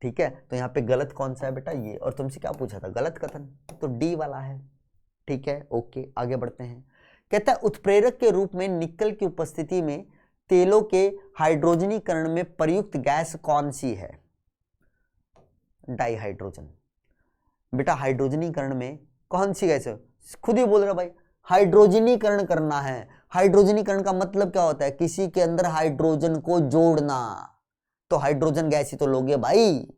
ठीक है। तो यहाँ पे गलत कौन सा है बेटा, ये। और तुमसे क्या पूछा था, गलत कथन, तो डी वाला है, ठीक है। ओके, आगे बढ़ते हैं। कहता है उत्प्रेरक के रूप में निकल की उपस्थिति में तेलों के हाइड्रोजनीकरण में प्रयुक्त गैस कौन सी है, डाइहाइड्रोजन। बेटा हाइड्रोजनीकरण में कौन सी गैस है, खुद ही बोल रहा भाई, हाइड्रोजनीकरण करना है। हाइड्रोजनीकरण का मतलब क्या होता है, किसी के अंदर हाइड्रोजन को जोड़ना, तो हाइड्रोजन गैस ही तो लोगे भाई,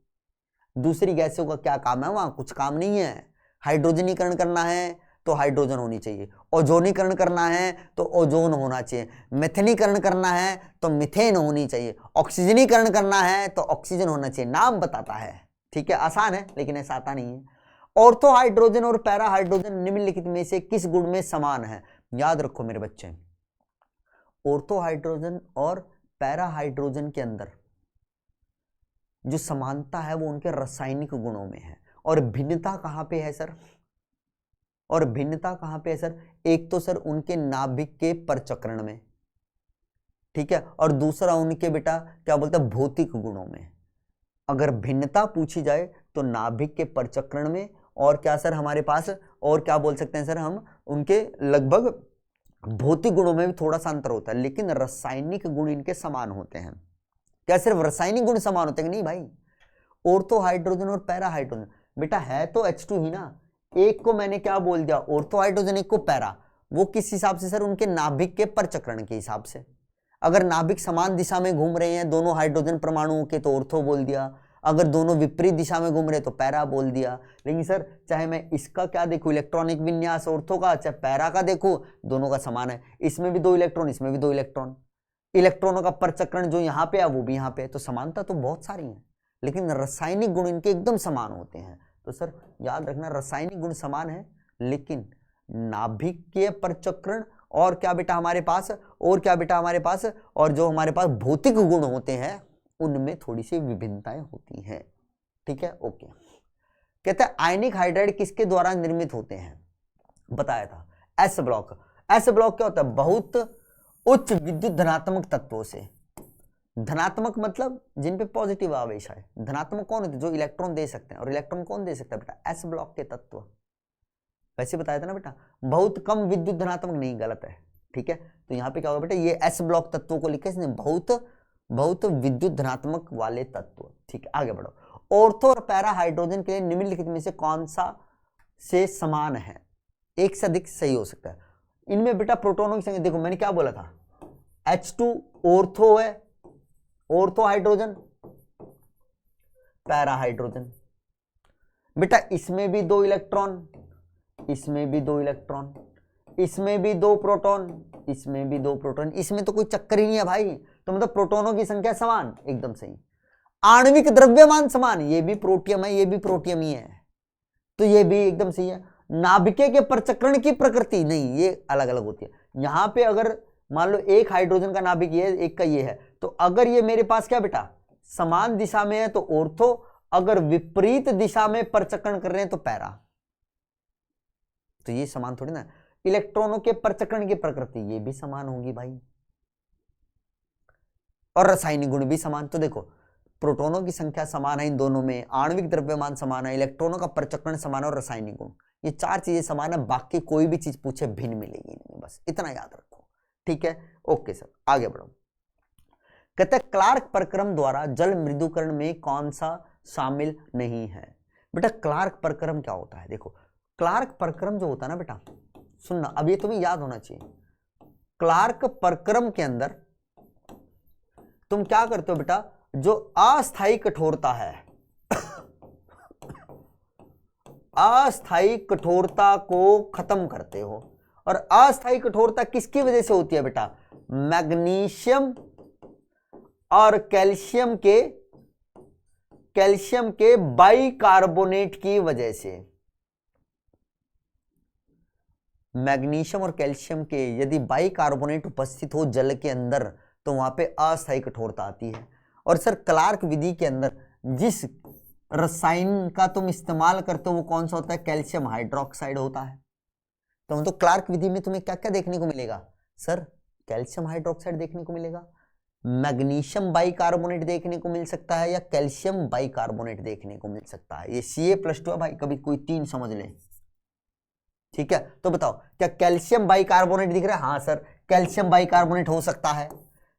दूसरी गैसों का क्या काम है, वहां कुछ काम नहीं है। हाइड्रोजनीकरण करना है तो हाइड्रोजन होनी चाहिए, ओजोनीकरण करना है तो ओजोन होना चाहिए, मेथेनीकरण करना है तो मिथेन होनी चाहिए, ऑक्सीजनीकरण करना है तो ऑक्सीजन होना चाहिए, नाम बताता है, ठीक है। आसान है लेकिन ऐसा आता नहीं है। ऑर्थो हाइड्रोजन और पैरा हाइड्रोजन निम्नलिखित में से किस गुण में समान है, याद रखो मेरे बच्चे, ऑर्थो हाइड्रोजन और पैरा हाइड्रोजन के अंदर जो समानता है वो उनके रासायनिक गुणों में है, और भिन्नता कहां पे है सर, और भिन्नता कहां पे है सर, एक तो सर उनके नाभिक के परचक्रण में, ठीक है, और दूसरा उनके बेटा क्या बोलते हैं भौतिक गुणों में। अगर भिन्नता पूछी जाए तो नाभिक के परचक्रण में, और क्या सर हमारे पास, और क्या बोल सकते हैं सर हम, उनके लगभग भौतिक गुणों में भी थोड़ा सा अंतर होता है, लेकिन रासायनिक गुण इनके समान होते हैं। क्या सिर्फ रासायनिक गुण समान होते हैं, नहीं भाई, ऑर्थो हाइड्रोजन और पैरा हाइड्रोजन बेटा है तो H2 ही ना, एक को मैंने क्या बोल दिया ऑर्थो हाइड्रोजन, एक को पैरा, वो किस हिसाब से सर, उनके नाभिक के परचक्रण के हिसाब से। अगर नाभिक समान दिशा में घूम रहे हैं दोनों हाइड्रोजन परमाणुओं के तो ऑर्थो बोल दिया, अगर दोनों विपरीत दिशा में घूम रहे तो पैरा बोल दिया। लेकिन सर चाहे मैं इसका क्या देखूं, इलेक्ट्रॉनिक विन्यास ऑर्थो का, चाहे पैरा का देखूं, दोनों का समान है, इसमें भी 2 इलेक्ट्रॉन, इसमें भी 2 इलेक्ट्रॉन, इलेक्ट्रॉनों का परचक्रण जो यहाँ पे है वो भी यहाँ पे है, तो समानता तो बहुत सारी है, लेकिन रासायनिक गुण इनके एकदम समान होते हैं। तो सर याद रखना रासायनिक गुण समान है, लेकिन नाभिकीय परचक्रण और क्या बेटा हमारे पास, और क्या बेटा हमारे पास, और जो हमारे पास भौतिक गुण होते हैं उनमें थोड़ी सी विभिन्नताएं होती हैं, ठीक है। ओके, कहते हैं आयनिक हाइड्राइड किसके द्वारा निर्मित होते हैं, बताया था एस ब्लॉक। एस ब्लॉक क्या होता है, बहुत उच्च विद्युत धनात्मक तत्वों से, धनात्मक मतलब जिन पे पॉजिटिव आवेश है, धनात्मक कौन होते हैं, जो इलेक्ट्रॉन दे सकते हैं, और इलेक्ट्रॉन कौन दे सकता है बेटा, एस ब्लॉक के तत्व, वैसे बताया था ना बेटा, बहुत कम विद्युत धनात्मक नहीं, गलत है, ठीक है। तो यहाँ पे क्या होगा बेटा, ये एस ब्लॉक तत्वों को लिखा है इसने, बहुत विद्युत धनात्मक वाले तत्व, ठीक है। आगे बढ़ो, ऑर्थो और पैरा हाइड्रोजन के लिए निम्नलिखित में से कौन सा से समान है? एक से अधिक सही हो सकता है। इनमें बेटा प्रोटोनों की संख्या देखो, मैंने क्या बोला था, H2 ऑर्थो है, ऑर्थो हाइड्रोजन, पैरा हाइड्रोजन। बेटा इसमें भी 2 इलेक्ट्रॉन, इसमें भी 2 इलेक्ट्रॉन, इसमें भी 2 प्रोटॉन, इसमें भी 2 प्रोटॉन, इसमें तो कोई चक्कर ही नहीं है भाई। तो मतलब प्रोटोनों की संख्या समान, एकदम सही। आणविक द्रव्यमान समान, ये भी प्रोटियम है, ये भी प्रोटियम ही है, तो ये भी एकदम सही है। नाभिके के परचक्रण की प्रकृति नहीं, ये अलग अलग होती है। यहां पे अगर मान लो एक हाइड्रोजन का नाभिक ये है, एक का ये है, तो अगर ये मेरे पास क्या बेटा समान दिशा में है तो ऑर्थो, अगर विपरीत दिशा में परचक्रण कर रहे हैं तो पैरा। तो ये समान थोड़ी ना। इलेक्ट्रॉनों के परचक्रण की प्रकृति ये भी समान होगी भाई, और रासायनिक गुण भी समान। तो देखो प्रोटोनों की संख्या समान है इन दोनों में, आणविक द्रव्यमान समान है, इलेक्ट्रॉनों का परचक्रण समान है और रासायनिक गुण, ये 4 चीजें समान है। बाकी कोई भी चीज पूछे भिन्न मिलेगी इनमें, बस इतना याद रखो, ठीक है। ओके सर, आगे बढ़ो। कहते हैं क्लार्क प्रक्रम द्वारा जल मृदुकरण में कौन सा शामिल नहीं है? बेटा क्लार्क प्रक्रम क्या होता है? देखो क्लार्क प्रक्रम जो होता है ना बेटा, सुनना अब ये तुम्हें याद होना चाहिए। क्लार्क प्रक्रम के अंदर तुम क्या करते हो बेटा, जो अस्थायी कठोरता है, अस्थायी कठोरता को खत्म करते हो। और अस्थायी कठोरता किसकी वजह से होती है बेटा? मैग्नीशियम और कैल्शियम के बाइकार्बोनेट की वजह से। मैग्नीशियम और कैल्शियम के यदि बाइकार्बोनेट उपस्थित हो जल के अंदर तो वहां पे अस्थायी कठोरता आती है। और सर क्लार्क विधि के अंदर जिस रसायन का तुम इस्तेमाल करते हो वो कौन सा होता है? कैल्शियम हाइड्रोक्साइड होता है। तो क्लार्क विधि में तुम्हें क्या क्या देखने को मिलेगा? सर कैल्शियम हाइड्रोक्साइड देखने को मिलेगा, मैग्नीशियम बाइकार्बोनेट देखने को मिल सकता है, या कैल्शियम बाइकार्बोनेट देखने को मिल सकता है। ये Ca+2 है भाई, कभी कोई 3 समझ ले, ठीक है। तो बताओ क्या कैल्शियम बाइकार्बोनेट दिख रहा है? हाँ सर कैल्शियम बाइकार्बोनेट हो सकता है।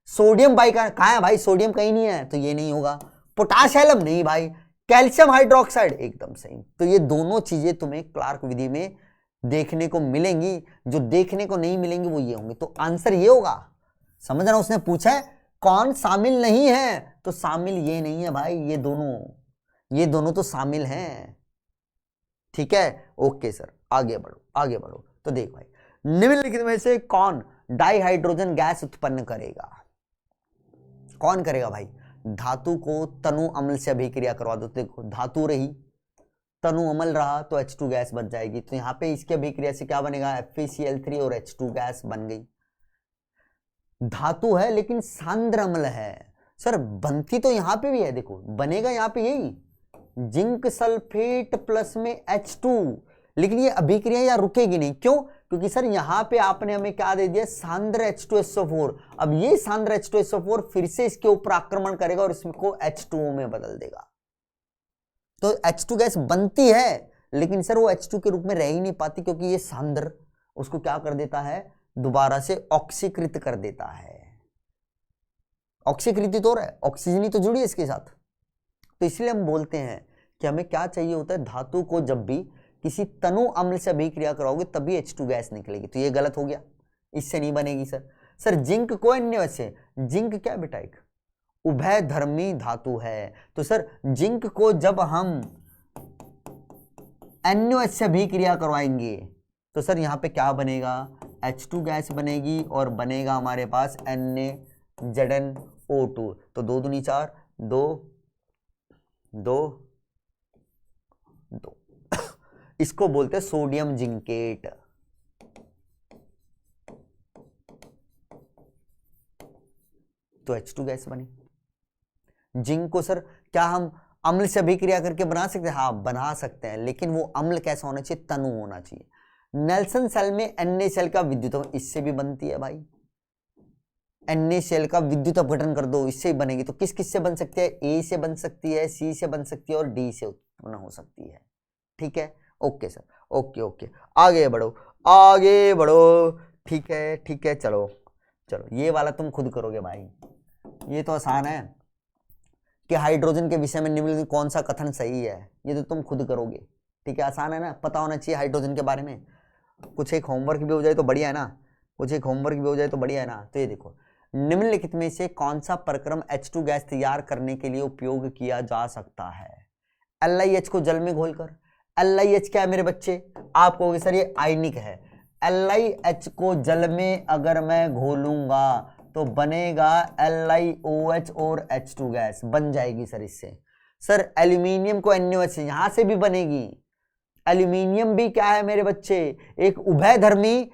सोडियम बाइकार्बोनेट कहाँ है भाई? सोडियम कहीं नहीं है, तो ये नहीं होगा। पोटाशियम नहीं भाई, कैल्शियम हाइड्रोक्साइड एकदम सही। तो ये दोनों चीजें तुम्हें क्लार्क विधि में देखने को मिलेंगी, जो देखने को नहीं मिलेंगी वो ये होंगे। तो आंसर ये होगा, समझ रहा? उसने पूछा है कौन शामिल नहीं है, तो शामिल ये नहीं है भाई, ये दोनों तो शामिल हैं, ठीक है। ओके सर, आगे बढ़ो आगे बढ़ो। तो देख भाई, निम्नलिखित में से कौन डाइहाइड्रोजन गैस उत्पन्न करेगा? कौन करेगा भाई? धातु को तनु अम्ल से अभिक्रिया करवा दो। देखो धातु रही, तनु अम्ल रहा तो H2 गैस बच जाएगी। तो यहाँ पे इसकी अभिक्रिया से क्या बनेगा? FeCl3 और H2 गैस बन गई। धातु है लेकिन सांद्र अम्ल है। सर बनती तो यहाँ पे भी है, देखो बनेगा यहाँ पे यही जिंक सल्फेट प्लस में H2, लेकिन ये अभिक्रिया यहाँ रुकेगी नहीं। क्यों? क्योंकि सर यहाँ पे आपने हमें क्या दे दिया? सांद्र H2SO4। अब ये सांद्र H2SO4 फिर से इसके ऊपर आक्रमण करेगा और इसको H2O में बदल देगा। तो H2 गैस बनती है लेकिन सर वो H2 के रूप में रह ही नहीं पाती, क्योंकि ये सांद्र उसको क्या कर देता है? दोबारा से ऑक्सीकृत कर देता है। ऑक्सीकृत तो हो रहा है, ऑक्सीजन ही तो जुड़ी है इसके साथ। तो इसलिए हम बोलते हैं कि हमें क्या चाहिए होता है? धातु को जब भी किसी तनु अम्ल से अभिक्रिया कराओगे तभी H2 गैस निकलेगी। तो ये गलत हो गया, इससे नहीं बनेगी सर। सर जिंक को अन्य से, जिंक क्या बेटा? एक उभय धर्मी धातु है। तो सर जिंक को जब हम NaOH से अभिक्रिया करवाएंगे तो सर यहाँ पे क्या बनेगा? H2 गैस बनेगी और बनेगा हमारे पास NaZnO2। तो 2 दूनी 4, 2 2 2 इसको बोलते हैं सोडियम जिंकेट। तो H2 गैस बनी। जिंक को सर क्या हम अम्ल से अभिक्रिया करके बना सकते हैं? हाँ बना सकते हैं, लेकिन वो अम्ल कैसा होना चाहिए? तनु होना चाहिए। नेल्सन सेल में NaCl का विद्युत, इससे भी बनती है भाई। NaCl का विद्युत अपघटन कर दो, इससे ही बनेगी। तो किस किस से बन सकती है? A से बन सकती है, C से बन सकती है और D से उत्पन्न हो सकती है, ठीक है। ओके सर, ओके ओके, आगे बढ़ो आगे बढ़ो, ठीक है ठीक है। चलो चलो, ये वाला तुम खुद करोगे भाई, ये तो आसान है। कि हाइड्रोजन के विषय में निम्नलिखित में कौन सा कथन सही है, ये तो तुम खुद करोगे। ठीक है, आसान है ना, पता होना चाहिए हाइड्रोजन के बारे में। कुछ एक होमवर्क भी हो जाए तो बढ़िया है ना, कुछ एक होमवर्क भी हो जाए तो बढ़िया है ना। तो ये देखो, निम्नलिखित में से कौन सा प्रक्रम H2 गैस तैयार करने के लिए उपयोग किया जा सकता है? LiH को जल में घोलकर। LiH क्या है मेरे बच्चे? आप कहोगे सर ये आयनिक है। LiH को जल में अगर मैं घोलूंगा तो बनेगा LiOH और H2 गैस बन जाएगी सर इससे। सर एल्यूमिनियम को NaOH यहां से भी बनेगी। एल्यूमिनियम भी क्या है मेरे बच्चे? एक उभयधर्मी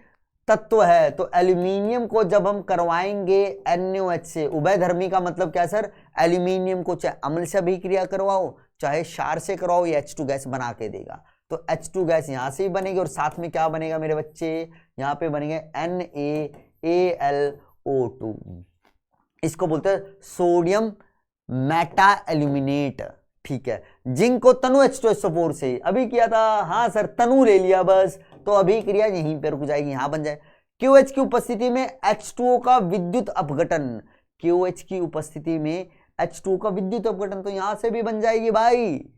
तत्व है। तो एल्यूमिनियम को जब हम करवाएंगे NaOH से, उभयधर्मी का मतलब क्या सर? एल्यूमिनियम को चाहे अम्ल से अभिक्रिया करवाओ चाहे क्षार से करवाओ, ये H2 गैस बना के देगा। तो H2 गैस यहां से भी बनेगी और साथ में क्या बनेगा मेरे बच्चे? यहां पे बनेंगे NaAlO2। इसको बोलते हैं सोडियम मेटा एल्यूमिनेट। ठीक है, जिंक को तनु H2SO4 से अभी किया था। हाँ सर, तनु ले लिया बस, तो अभी क्रिया यहीं पे रुक जाएगी, यहां बन जाए। QH की उपस्थिति में H2O का विद्युत अपघटन, QH की उपस्थिति में H2O का विद्युत अपघटन, तो यहां से भी बन जाएगी भाई।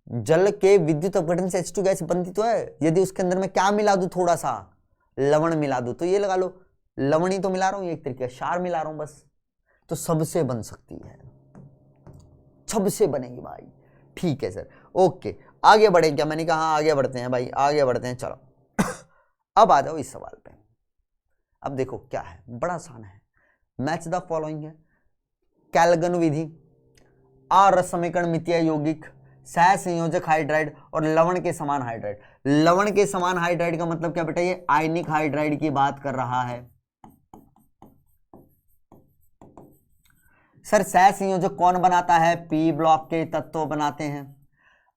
जल के विद्युत अपघटन से H2 गैस बनती तो है। यदि उसके अंदर में क्या मिला दूं, थोड़ा सा लवण मिला दूं, तो ये लगा लो, लवण ही तो मिला रहा हूं, एक तरीके क्षार मिला रहा हूं बस, तो सबसे बन सकती है, सबसे बनेगी भाई। ठीक है सर, ओके, आगे बढ़े क्या? मैंने कहा आगे बढ़ते हैं भाई, आगे बढ़ते हैं, चलो। अब आ जाओ इस सवाल पे। अब देखो क्या है, बड़ा आसान है। मैच द फॉलोइंग है। कैल्गन विधि, आरस समीकरण, मितीय यौगिक, सह संयोजक हाइड्राइड और लवण के समान हाइड्राइड। लवण के समान हाइड्राइड का मतलब क्या बेटा? ये आयनिक हाइड्राइड की बात कर रहा है। सर सह संयोजक कौन बनाता है? पी ब्लॉक के तत्व बनाते हैं।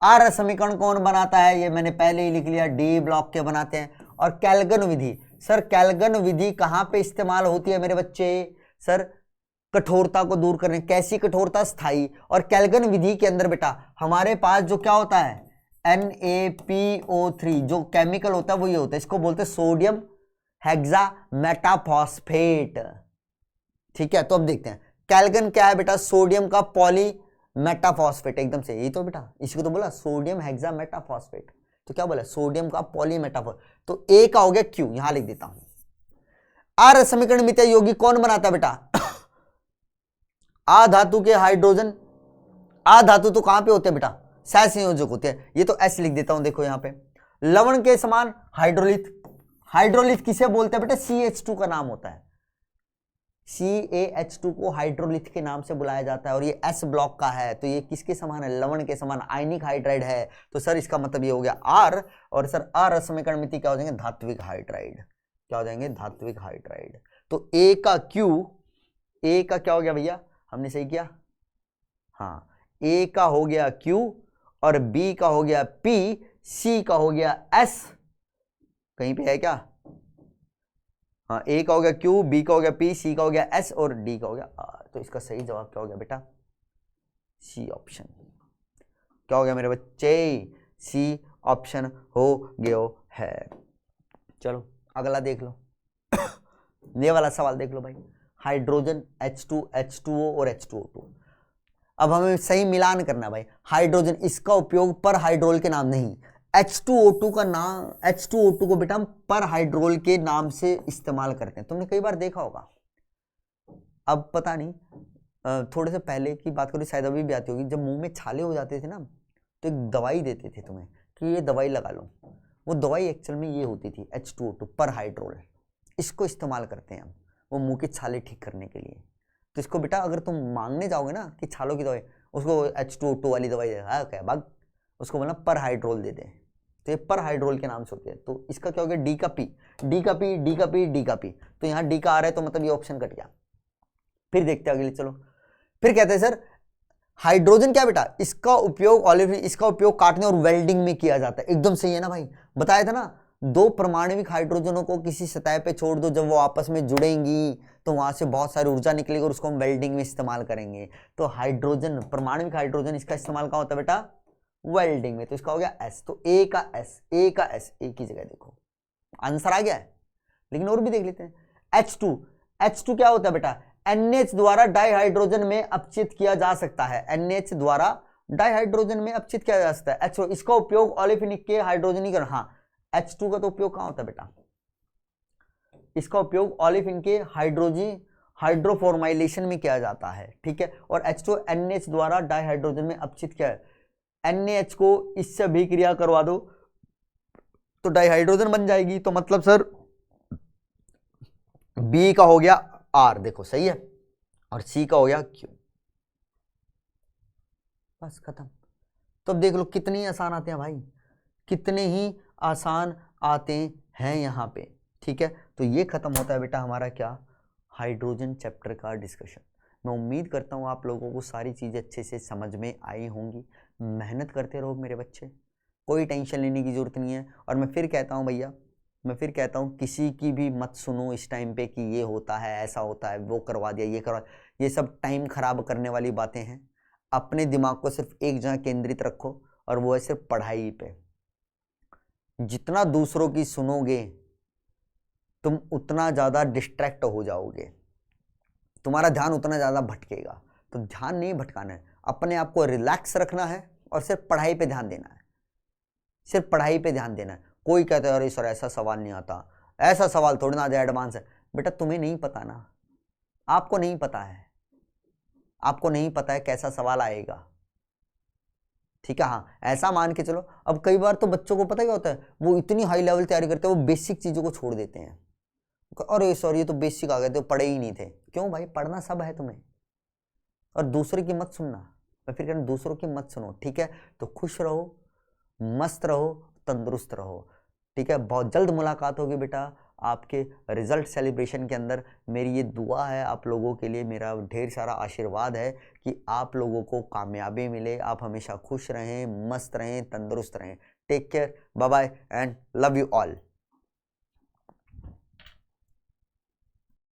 आर समीकरण कौन बनाता है? ये मैंने पहले ही लिख लिया, डी ब्लॉक के बनाते हैं। और कैल्गन विधि, सर कैल्गन विधि कहां पे इस्तेमाल होती है मेरे बच्चे? सर कठोरता को दूर करने। कैसी कठोरता? स्थायी। और कैल्गन विधि के अंदर बेटा हमारे पास जो क्या होता है? NaPO3 जो केमिकल होता है वो ये होता है, इसको बोलते हैं सोडियम हेक्सामेटाफॉस्फेट। ठीक है, तो अब देखते हैं कैल्गन क्या है बेटा? सोडियम का पॉली मेटाफॉस्फेट, एकदम से यही तो बेटा, इसी को तो बोला सोडियम हेक्सामेटाफॉस्फेट। तो क्या बोला? सोडियम का पॉली मेटाफॉस्फेट। तो ए का हो गया क्यू, यहां लिख देता हूं। आर समीकरण मितीय यौगिक कौन बनाता है बेटा? आ धातु के हाइड्रोजन। आ धातु तो कहां पे होते हैं बेटा? सह संयोजक होते हैं, ये तो एस लिख देता हूं, देखो यहां पे। लवण के समान हाइड्रोलिथ। हाइड्रोलिथ किसे बोलते हैं बेटा? CH2 का नाम होता है। CaH2 को हाइड्रोलिथ के नाम से बुलाया जाता है और ये S ब्लॉक का है, तो ये किसके समान है? लवण के समान, आयनिक हाइड्राइड है। तो सर इसका मतलब ये हो गया R, और सर R समीकरण मिति क्या हो जाएंगे? धात्विक हाइड्राइड। क्या हो जाएंगे? धात्विक हाइड्राइड। तो A का Q, A का क्या हो गया भैया? हमने सही किया, हाँ, A का हो गया Q और B का हो गया P, C का हो गया S, कहीं पे है क्या? हाँ, A का हो गया Q, B का हो गया P, C का हो गया S और D का हो गया R। तो इसका सही जवाब क्या हो गया बेटा? C option. क्या हो गया मेरे बच्चे? C ऑप्शन हो गया है। चलो अगला देख लो। ये वाला सवाल देख लो भाई। हाइड्रोजन H2, H2O और H2O2। अब हमें सही मिलान करना है भाई। हाइड्रोजन, इसका उपयोग पर हाइड्रोल के नाम नहीं, H2O2 का नाम, H2O2 को बेटा हम पर हाइड्रोल के नाम से इस्तेमाल करते हैं। तुमने कई बार देखा होगा, अब पता नहीं, थोड़े से पहले की बात करो, शायद अभी भी आती होगी, जब मुंह में छाले हो जाते थे ना, तो एक दवाई देते थे तुम्हें कि ये दवाई लगा लो। वो दवाई एक्चुअल में ये होती थी H2O2 पर हाइड्रोल, इसको इस्तेमाल करते हैं हम वो मुंह के छाले ठीक करने के लिए। तो इसको बेटा अगर तुम मांगने जाओगे ना कि छालों की दवाई, उसको H2O2 वाली दवाई दे, हाँ क्या भाग, उसको बोलना पर हाइड्रोल दे दे, तो ये पर हाइड्रोल के नाम से होती है। तो इसका क्या हो गया? डी का पी, डी का पी, डी का पी, डी का पी। तो यहाँ डी का आ रहा है, तो मतलब ये ऑप्शन कट गया। फिर देखते हैं अगले, चलो फिर कहते हैं सर हाइड्रोजन क्या बेटा? इसका उपयोग ऑलिव, इसका उपयोग काटने और वेल्डिंग में किया जाता है। एकदम सही है ना भाई, बताया था ना, दो परमाणविक हाइड्रोजनों को किसी सतह पे छोड़ दो, जब वो आपस में जुड़ेंगी तो वहां से बहुत सारी ऊर्जा निकलेगी और उसको हम वेल्डिंग में इस्तेमाल करेंगे। तो हाइड्रोजन, परमाणविक हाइड्रोजन, इसका इस्तेमाल कहाँ होता है बेटा? वेल्डिंग में। तो इसका हो गया एस। तो ए का एस, ए का एस, एक ही जगह देखो आंसर आ गया है। लेकिन और भी देख लेते हैं। H2, H2 क्या होता है बेटा? NH द्वारा डाइहाइड्रोजन में अपचित किया जा सकता है। NH द्वारा डाइहाइड्रोजन में अपचित किया जा सकता है। H इसका उपयोग ओलेफिनिक के हाइड्रोजनीकरण, हाँ H2 का तो उपयोग कहां होता है बेटा, इसका उपयोग ओलेफिन के हाइड्रोफॉर्माइलेशन में किया जाता है, ठीक है। और H2 NH द्वारा डाइहाइड्रोजन में अपचित किया है। NaH को इससे अभिक्रिया करवा दो तो डाइहाइड्रोजन बन जाएगी। तो मतलब सर B का हो गया R, देखो सही है, और C का हो गया Q, बस खत्म। तो अब देख लो कितनी आसान आते हैं भाई, कितने ही आसान आते हैं यहाँ पे, ठीक है। तो ये खत्म होता है बेटा हमारा क्या, हाइड्रोजन चैप्टर का डिस्कशन। मैं उम्मीद करता हूँ आप लोगों को सारी चीज़ें अच्छे से समझ में आई होंगी। मेहनत करते रहो मेरे बच्चे, कोई टेंशन लेने की ज़रूरत नहीं है। और मैं फिर कहता हूँ भैया, मैं फिर कहता हूँ किसी की भी मत सुनो इस टाइम पे कि ये होता है, ऐसा होता है, वो करवा दिया, ये करवा, ये सब टाइम खराब करने वाली बातें हैं। अपने दिमाग को सिर्फ एक जगह केंद्रित रखो और वो है सिर्फ पढ़ाई पे। जितना दूसरों की सुनोगे तुम उतना ज़्यादा डिस्ट्रैक्ट हो जाओगे, तुम्हारा ध्यान उतना ज़्यादा भटकेगा। तो ध्यान नहीं भटकाना है, अपने आप को रिलैक्स रखना है और सिर्फ पढ़ाई पे ध्यान देना है, सिर्फ पढ़ाई पे ध्यान देना है। कोई कहता है अरे सर ऐसा सवाल नहीं आता, ऐसा सवाल थोड़ी ना आ जाए, एडवांस है। बेटा तुम्हें नहीं पता ना, आपको नहीं पता है, आपको नहीं पता है कैसा सवाल आएगा, ठीक है। हाँ ऐसा मान के चलो, अब कई बार तो बच्चों को पता क्या होता है, वो इतनी हाई लेवल तैयारी करते हैं वो बेसिक चीज़ों को छोड़ देते हैं। अरे सॉरी ये तो बेसिक आ गए थे, पढ़े ही नहीं थे। क्यों भाई, पढ़ना सब है तुम्हें, और दूसरे की मत सुनना। मैं फिर कहना दूसरों की मत सुनो, ठीक है। तो खुश रहो, मस्त रहो, तंदुरुस्त रहो, ठीक है। बहुत जल्द मुलाकात होगी बेटा आपके रिजल्ट सेलिब्रेशन के अंदर। मेरी ये दुआ है आप लोगों के लिए, मेरा ढेर सारा आशीर्वाद है कि आप लोगों को कामयाबी मिले, आप हमेशा खुश रहें, मस्त रहें, तंदुरुस्त रहें। Take care, bye bye and love you all.